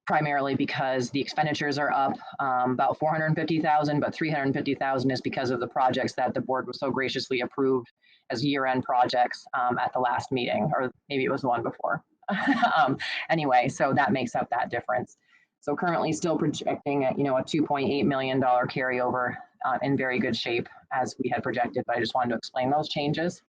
primarily because the expenditures are up about $450,000, but $350,000 is because of the projects that the board was so graciously approved as year-end projects at the last meeting, or maybe it was the one before. Anyway, so that makes up that difference. So currently still projecting a $2.8 million carryover in very good shape as we had projected, but I just wanted to explain those changes.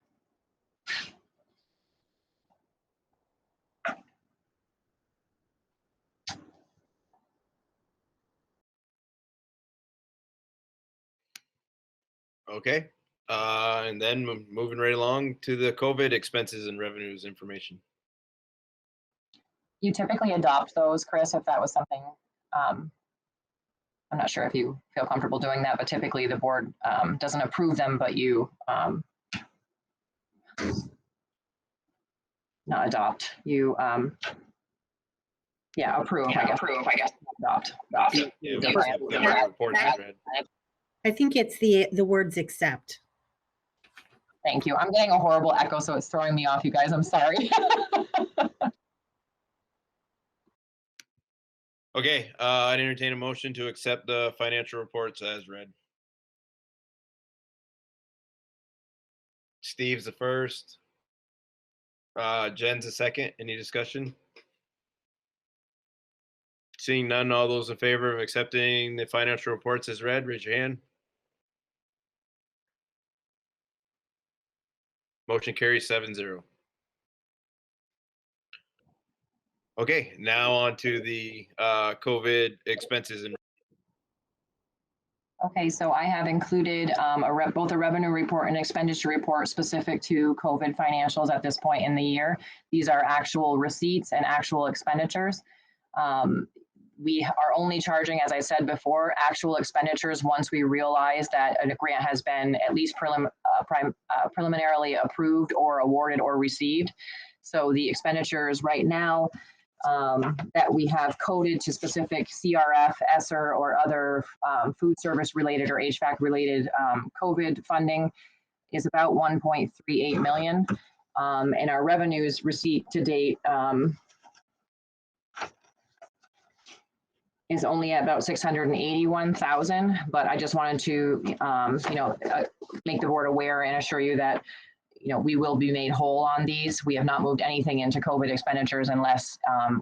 Okay. And then moving right along to the COVID expenses and revenues information. You typically adopt those, Chris, if that was something, I'm not sure if you feel comfortable doing that, but typically the board doesn't approve them, but you not adopt, you yeah, approve, I guess. Adopt. I think it's the words accept. Thank you. I'm getting a horrible echo, so it's throwing me off, you guys. I'm sorry. Okay, I'd entertain a motion to accept the financial reports as read. Steve's the first. Jen's the second. Any discussion? Seeing none, all those in favor of accepting the financial reports as read, raise your hand. Motion carries 7-0. Okay, now on to the COVID expenses and Okay, so I have included both a revenue report and expenditure report specific to COVID financials at this point in the year. These are actual receipts and actual expenditures. We are only charging, as I said before, actual expenditures once we realize that a grant has been at least preliminarily approved or awarded or received. So the expenditures right now that we have coded to specific CRF, ESSER, or other food service related or HVAC related COVID funding is about 1.38 million. And our revenues receipt to date is only at about 681,000, but I just wanted to, make the board aware and assure you that, we will be made whole on these. We have not moved anything into COVID expenditures unless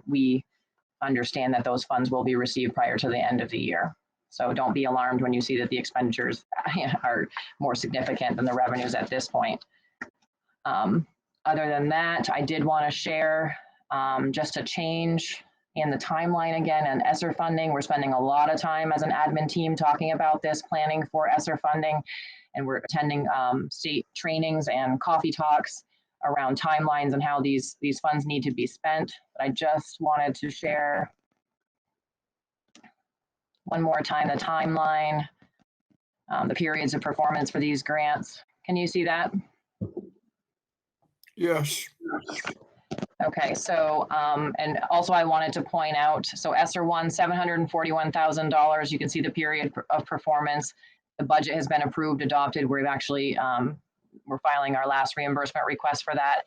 we understand that those funds will be received prior to the end of the year. So don't be alarmed when you see that the expenditures are more significant than the revenues at this point. Other than that, I did want to share just a change in the timeline again and ESSER funding. We're spending a lot of time as an admin team talking about this, planning for ESSER funding, and we're attending state trainings and coffee talks around timelines and how these funds need to be spent. But I just wanted to share one more time the timeline, the periods of performance for these grants. Can you see that? Yes. Okay, so, and also I wanted to point out, so ESSER 1, $741,000. You can see the period of performance. The budget has been approved, adopted. We've actually, we're filing our last reimbursement request for that.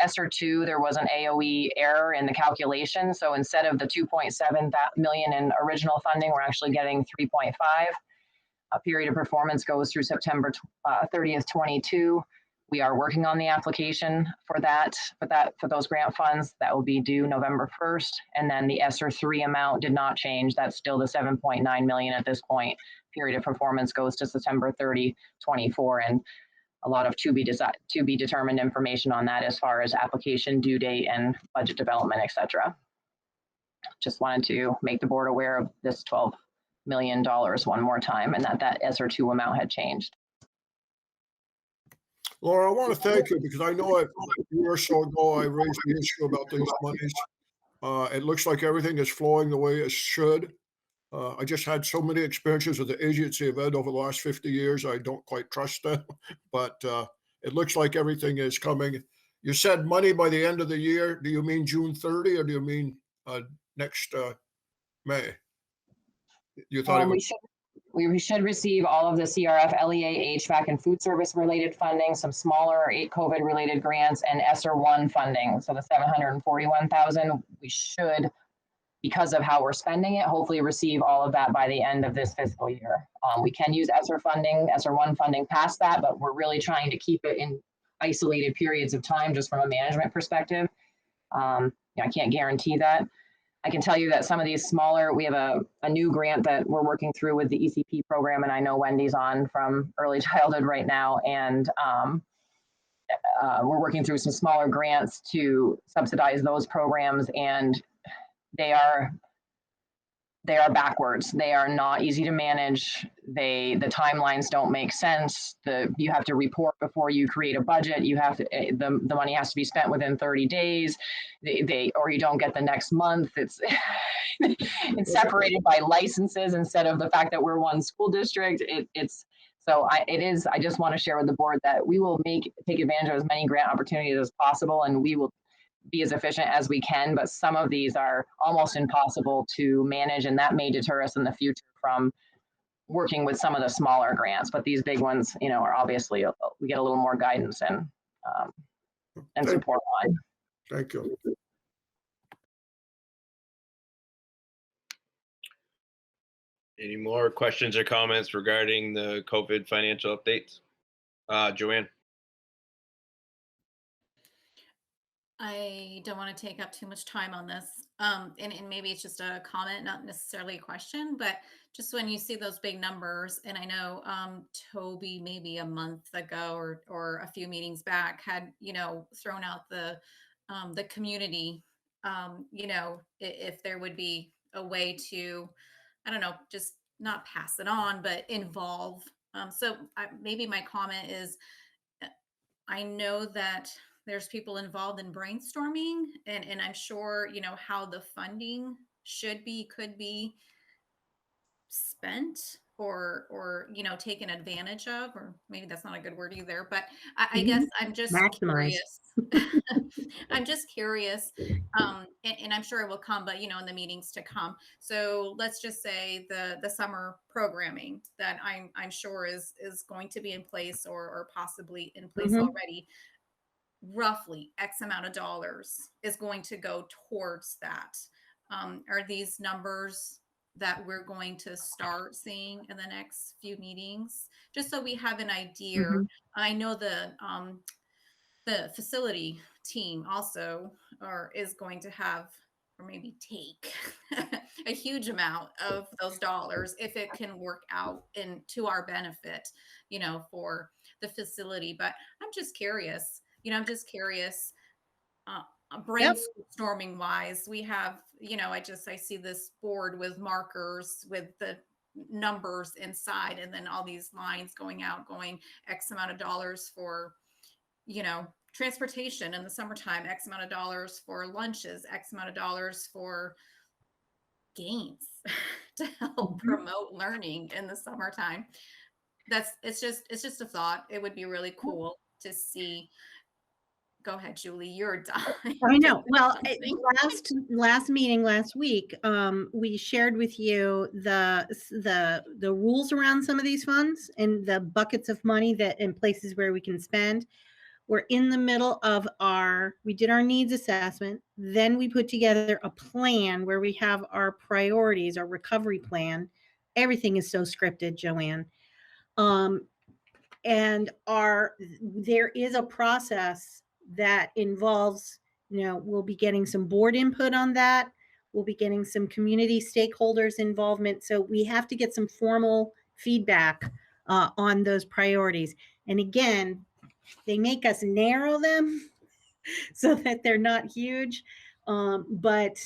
ESSER 2, there was an AOE error in the calculation. So instead of the 2.7 million in original funding, we're actually getting 3.5. A period of performance goes through September 30th, 22. We are working on the application for those grant funds. That will be due November 1st. And then the ESSER 3 amount did not change. That's still the 7.9 million at this point. Period of performance goes to September 30, 24. And a lot of to be determined information on that as far as application due date and budget development, et cetera. Just wanted to make the board aware of this $12 million one more time and that ESSER 2 amount had changed. Laura, I want to thank you because I know a year or so ago I raised the issue about these monies. It looks like everything is flowing the way it should. I just had so many experiences with the Agency of Ed over the last 50 years. I don't quite trust them, but it looks like everything is coming. You said money by the end of the year. Do you mean June 30 or do you mean next May? You thought we should receive all of the CRF, LEA, HVAC, and food service related funding, some smaller COVID related grants, and ESSER 1 funding. So the 741,000, we should, because of how we're spending it, hopefully receive all of that by the end of this fiscal year. We can use ESSER funding, ESSER 1 funding past that, but we're really trying to keep it in isolated periods of time just from a management perspective. I can't guarantee that. I can tell you that some of these smaller, we have a new grant that we're working through with the ECP program, and I know Wendy's on from early childhood right now, and we're working through some smaller grants to subsidize those programs, and they are backwards. They are not easy to manage. The timelines don't make sense. You have to report before you create a budget. You have to, the money has to be spent within 30 days. Or you don't get the next month. It's it's separated by licenses instead of the fact that we're one school district. I just want to share with the board that we will take advantage of as many grant opportunities as possible, and we will be as efficient as we can, but some of these are almost impossible to manage, and that may deter us in the future from working with some of the smaller grants. But these big ones, are obviously, we get a little more guidance and support on. Thank you. Any more questions or comments regarding the COVID financial updates? Joanne? I don't want to take up too much time on this. And maybe it's just a comment, not necessarily a question, but just when you see those big numbers, and I know Toby maybe a month ago or a few meetings back had, thrown out the community, if there would be a way to, I don't know, just not pass it on, but involve. Maybe my comment is, I know that there's people involved in brainstorming, and I'm sure, how the funding could be spent or taken advantage of, or maybe that's not a good word either, but I guess I'm just Maximize. curious. I'm just curious, and I'm sure it will come, but in the meetings to come. So let's just say the summer programming that I'm sure is going to be in place or possibly in place already. Roughly X amount of dollars is going to go towards that. Are these numbers that we're going to start seeing in the next few meetings? Just so we have an idea. I know the facility team also is going to have, or maybe take a huge amount of those dollars if it can work out to our benefit, for the facility. But I'm just curious. Brainstorming wise, we have, I see this board with markers with the numbers inside, and then all these lines going X amount of dollars for, transportation in the summertime, X amount of dollars for lunches, X amount of dollars for games to help promote learning in the summertime. It's just a thought. It would be really cool to see. Go ahead, Julie, you're done. I know. Well, last meeting last week, we shared with you the rules around some of these funds and the buckets of money that in places where we can spend. We're in the middle of we did our needs assessment. Then we put together a plan where we have our priorities, our recovery plan. Everything is so scripted, Joanne. And there is a process that involves, we'll be getting some board input on that. We'll be getting some community stakeholders involvement. So we have to get some formal feedback on those priorities. And again, they make us narrow them so that they're not huge. But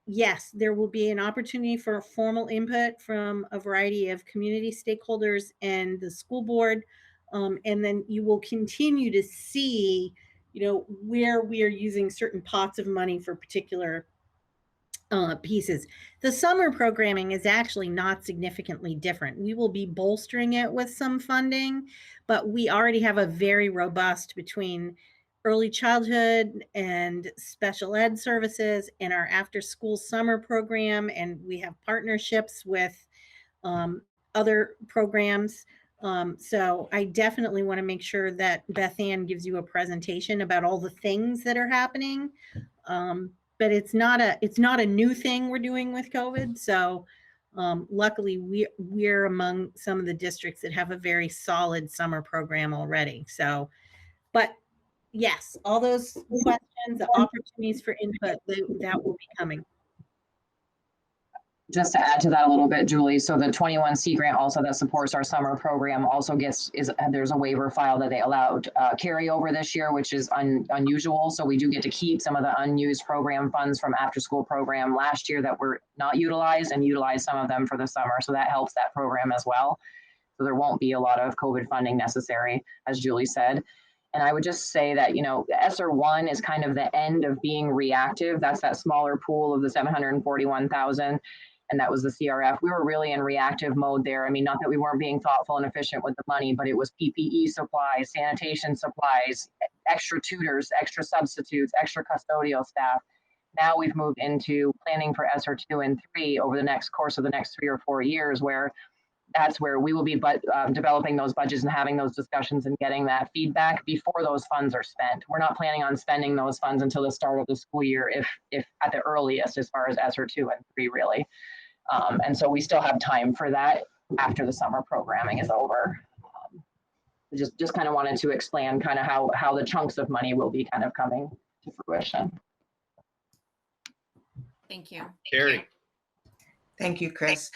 yes, there will be an opportunity for formal input from a variety of community stakeholders and the school board. And then you will continue to see, where we are using certain pots of money for particular pieces. The summer programming is actually not significantly different. We will be bolstering it with some funding, but we already have a very robust between early childhood and special ed services and our after school summer program. And we have partnerships with other programs. So I definitely want to make sure that Beth Ann gives you a presentation about all the things that are happening. But it's not a new thing we're doing with COVID. So luckily we're among some of the districts that have a very solid summer program already. So, but yes, all those questions, the opportunities for input, that will be coming. Just to add to that a little bit, Julie, so the 21C grant also that supports our summer program also there's a waiver file that they allowed carryover this year, which is unusual. So we do get to keep some of the unused program funds from after school program last year that were not utilized and utilize some of them for the summer. So that helps that program as well. So there won't be a lot of COVID funding necessary, as Julie said. And I would just say that, ESSER 1 is kind of the end of being reactive. That's that smaller pool of the 741,000. And that was the CRF. We were really in reactive mode there. I mean, not that we weren't being thoughtful and efficient with the money, but it was PPE supplies, sanitation supplies, extra tutors, extra substitutes, extra custodial staff. Now we've moved into planning for ESSER 2 and 3 over the course of the next 3 or 4 years, where that's where we will be developing those budgets and having those discussions and getting that feedback before those funds are spent. We're not planning on spending those funds until the start of the school year, if at the earliest, as far as ESSER 2 and 3 really. And so we still have time for that after the summer programming is over. Just kind of wanted to explain kind of how the chunks of money will be kind of coming to fruition. Thank you. Carrie. Thank you, Chris.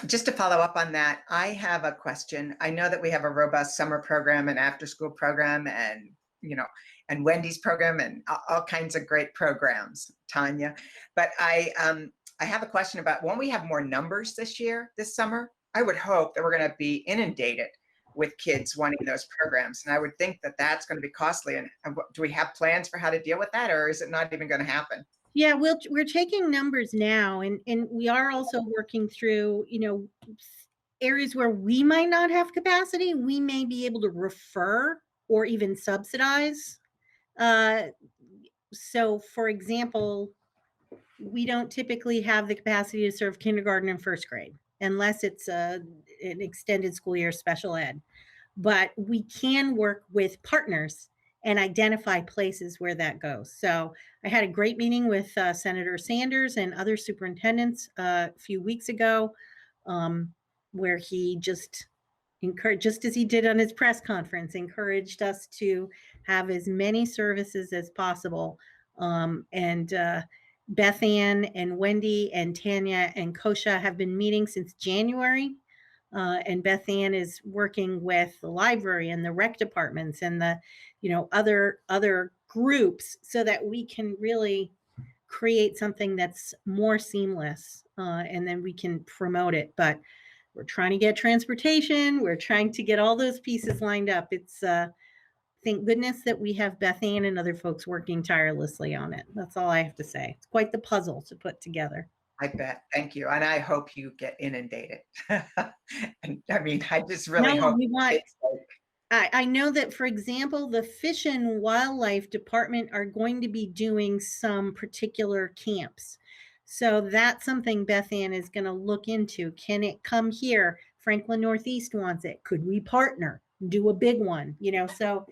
Just to follow up on that, I have a question. I know that we have a robust summer program and after school program and, you know, and Wendy's program and all kinds of great programs, Tanya. But I have a question about when we have more numbers this summer, I would hope that we're going to be inundated with kids wanting those programs. And I would think that that's going to be costly. And do we have plans for how to deal with that, or is it not even going to happen? Yeah, we're taking numbers now, and we are also working through, you know, areas where we might not have capacity. We may be able to refer or even subsidize. So, for example, we don't typically have the capacity to serve kindergarten and first grade unless it's an extended school year special ed. But we can work with partners and identify places where that goes. So I had a great meeting with Senator Sanders and other superintendents a few weeks ago, where he just encouraged, just as he did on his press conference, encouraged us to have as many services as possible. Beth Ann and Wendy and Tanya and Kosha have been meeting since January. And Beth Ann is working with the library and the rec departments and the, you know, other groups so that we can really create something that's more seamless, and then we can promote it. But we're trying to get transportation. We're trying to get all those pieces lined up. It's thank goodness that we have Beth Ann and other folks working tirelessly on it. That's all I have to say. It's quite the puzzle to put together. I bet. Thank you. And I hope you get inundated. And I mean, I just really hope. I know that, for example, the Fish and Wildlife Department are going to be doing some particular camps. So that's something Beth Ann is going to look into. Can it come here? Franklin Northeast wants it. Could we partner, do a big one? You know, so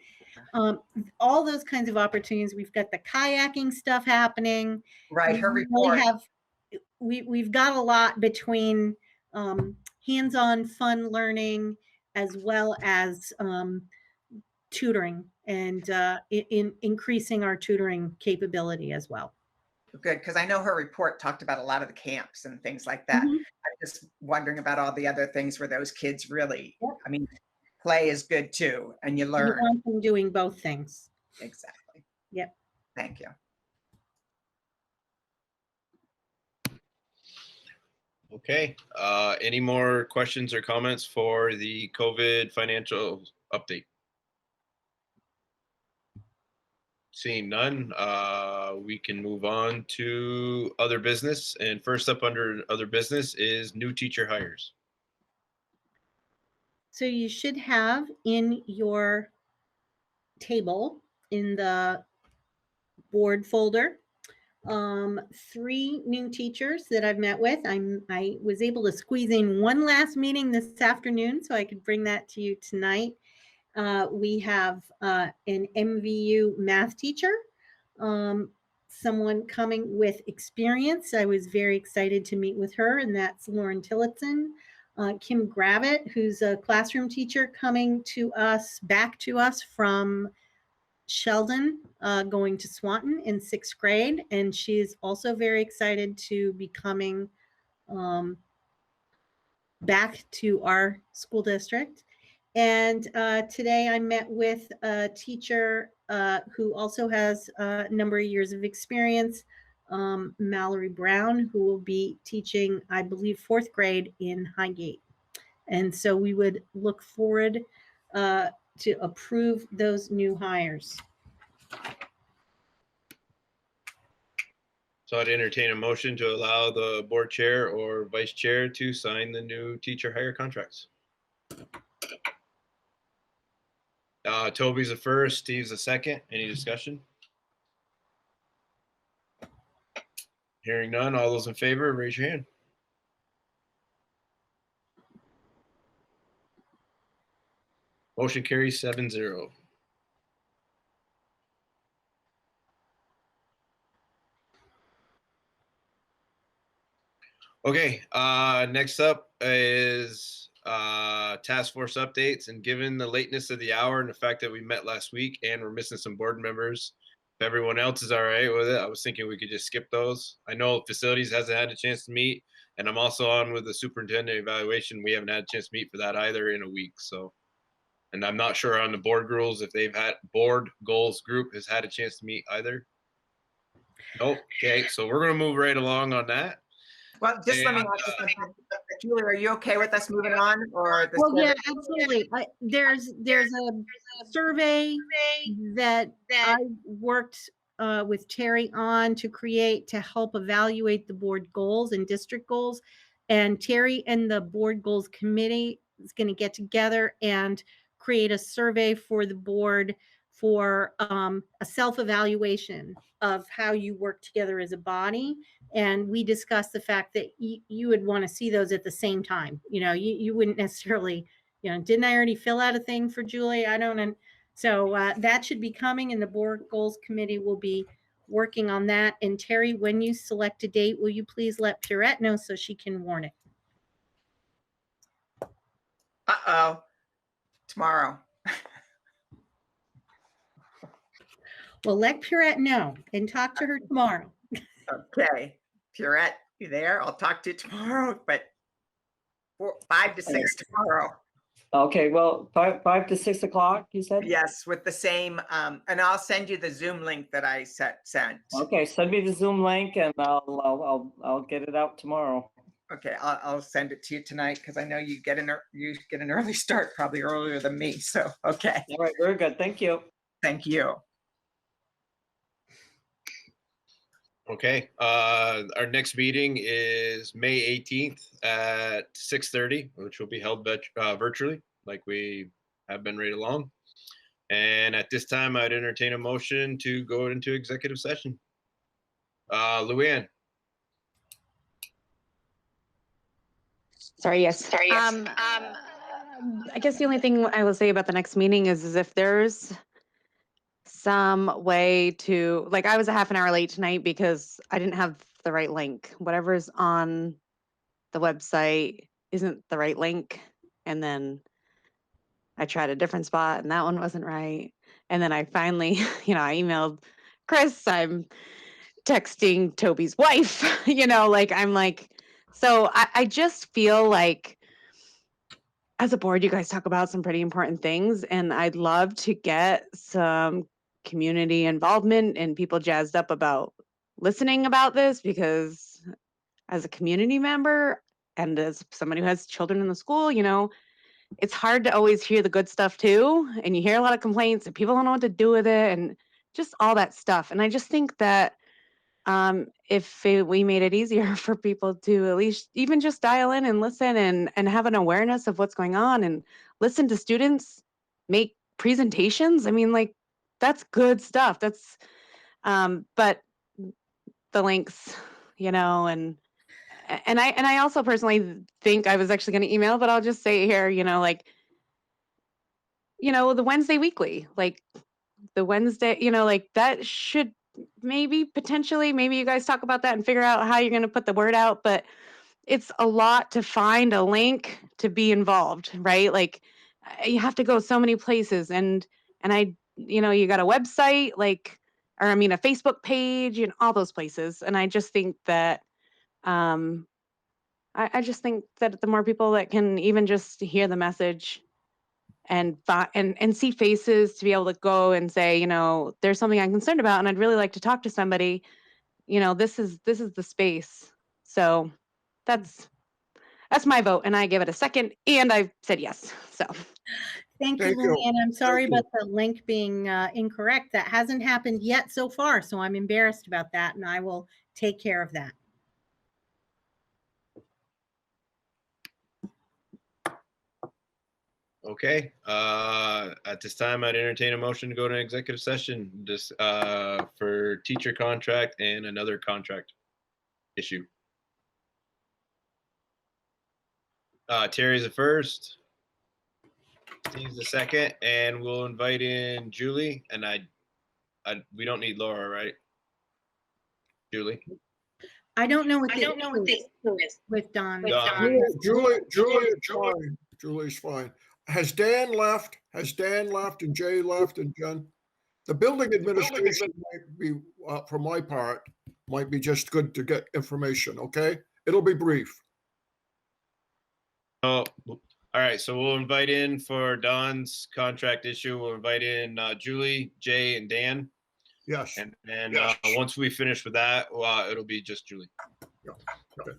all those kinds of opportunities. We've got the kayaking stuff happening. Right. Her report. We've got a lot between hands-on fun learning as well as tutoring and in increasing our tutoring capability as well. Good, because I know her report talked about a lot of the camps and things like that. I'm just wondering about all the other things where those kids really, I mean, play is good too, and you learn. You want them doing both things. Exactly. Yep. Thank you. Okay. Any more questions or comments for the COVID financial update? Seeing none, we can move on to other business. And first up under other business is new teacher hires. So you should have in your table in the board folder 3 new teachers that I've met with. I was able to squeeze in one last meeting this afternoon so I could bring that to you tonight. We have an MVU math teacher, someone coming with experience. I was very excited to meet with her, and that's Lauren Tillotson. Kim Gravitt, who's a classroom teacher coming to us, back to us from Sheldon, going to Swanton in 6th grade. And she's also very excited to be coming back to our school district. And today I met with a teacher who also has a number of years of experience, Mallory Brown, who will be teaching, I believe, 4th grade in Highgate. And so we would look forward to approve those new hires. So I'd entertain a motion to allow the board chair or vice chair to sign the new teacher hire contracts. Toby's the first, Steve's the second. Any discussion? Hearing none, all those in favor, raise your hand. Motion carries 7-0. Okay, next up is task force updates. And given the lateness of the hour and the fact that we met last week and we're missing some board members, if everyone else is all right with it, I was thinking we could just skip those. I know facilities hasn't had a chance to meet, and I'm also on with the superintendent evaluation. We haven't had a chance to meet for that either in a week. So, and I'm not sure on the board goals if they've had board goals group has had a chance to meet either. Nope. Okay, so we're gonna move right along on that. Well, just let me ask you something. Julie, are you okay with us moving on, or this? Well, yeah, absolutely. There's a survey that I worked with Terry on to create to help evaluate the board goals and district goals. And Terry and the board goals committee is going to get together and create a survey for the board for a self-evaluation of how you work together as a body. And we discussed the fact that you would want to see those at the same time. You know, you wouldn't necessarily, you know, didn't I already fill out a thing for Julie? I don't know. So that should be coming, and the board goals committee will be working on that. And Terry, when you select a date, will you please let Pierrette know so she can warn it? Uh-oh, tomorrow. Well, let Pierrette know and talk to her tomorrow. Okay, Pierrette, you there? I'll talk to you tomorrow, but 5 to 6 tomorrow. Okay, well, 5 to 6 o'clock, you said? Yes, with the same, and I'll send you the Zoom link that I sent. Okay, send me the Zoom link and I'll get it out tomorrow. Okay, I'll send it to you tonight because I know you get an early start, probably earlier than me. So okay. All right, very good. Thank you. Thank you. Okay, our next meeting is May 18th at 6:30, which will be held virtually, like we have been right along. And at this time, I'd entertain a motion to go into executive session. Luann. Sorry, yes. I guess the only thing I will say about the next meeting is if there's some way to, like, I was a half an hour late tonight because I didn't have the right link. Whatever's on the website isn't the right link. And then I tried a different spot and that one wasn't right. And then I finally, I emailed Chris, I'm texting Toby's wife, so I just feel like as a board, you guys talk about some pretty important things, and I'd love to get some community involvement and people jazzed up about listening about this, because as a community member and as somebody who has children in the school, it's hard to always hear the good stuff too. And you hear a lot of complaints and people don't know what to do with it and just all that stuff. And I just think that if we made it easier for people to at least even just dial in and listen and have an awareness of what's going on and listen to students make presentations. I mean, that's good stuff. That's, but the links, and I also personally think I was actually going to email, but I'll just say it here, the Wednesday weekly, the Wednesday, that should maybe you guys talk about that and figure out how you're going to put the word out. But it's a lot to find a link to be involved, right? You have to go so many places, and you got a website, a Facebook page and all those places. And I just think that, I just think that the more people that can even just hear the message and see faces to be able to go and say, there's something I'm concerned about and I'd really like to talk to somebody, this is the space. So that's my vote, and I give it a second, and I said yes. So thank you, Luann. I'm sorry about the link being incorrect. That hasn't happened yet so far, so I'm embarrassed about that, and I will take care of that. Okay, at this time, I'd entertain a motion to go to executive session just for teacher contract and another contract issue. Terry's the first, Steve's the second, and we'll invite in Julie. And we don't need Laura, right? Julie? I don't know what the issue is with Don. Julie's fine. Has Dan left? Has Dan left and Jay left and Jen? The building administration might be, for my part, might be just good to get information, okay? It'll be brief. Oh, all right. So we'll invite in for Don's contract issue. We'll invite in Julie, Jay, and Dan. Yes. And then once we finish with that, it'll be just Julie. Yeah. Okay.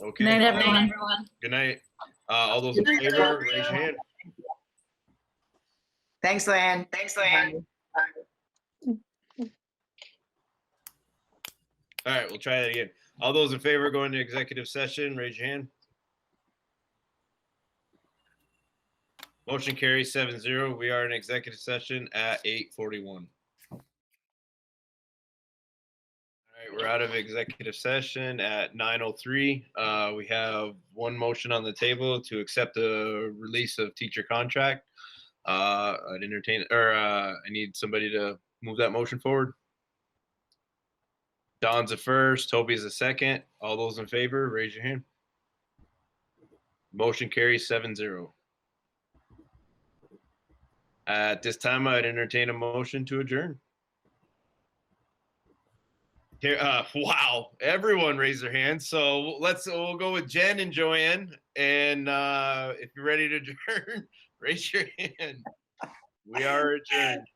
Okay. Good night, everyone. Good night. All those in favor, raise your hand. Thanks, Lan. All right, we'll try that again. All those in favor going to executive session, raise your hand. Motion carries 7-0. We are in executive session at 8:41. All right, we're out of executive session at 9:03. We have one motion on the table to accept the release of teacher contract. I need somebody to move that motion forward. Don's a first, Toby's a second. All those in favor, raise your hand. Motion carries 7-0. At this time, I'd entertain a motion to adjourn. Here, wow, everyone raised their hands. So we'll go with Jen and Joanne. And if you're ready to adjourn, raise your hand. We are adjourned.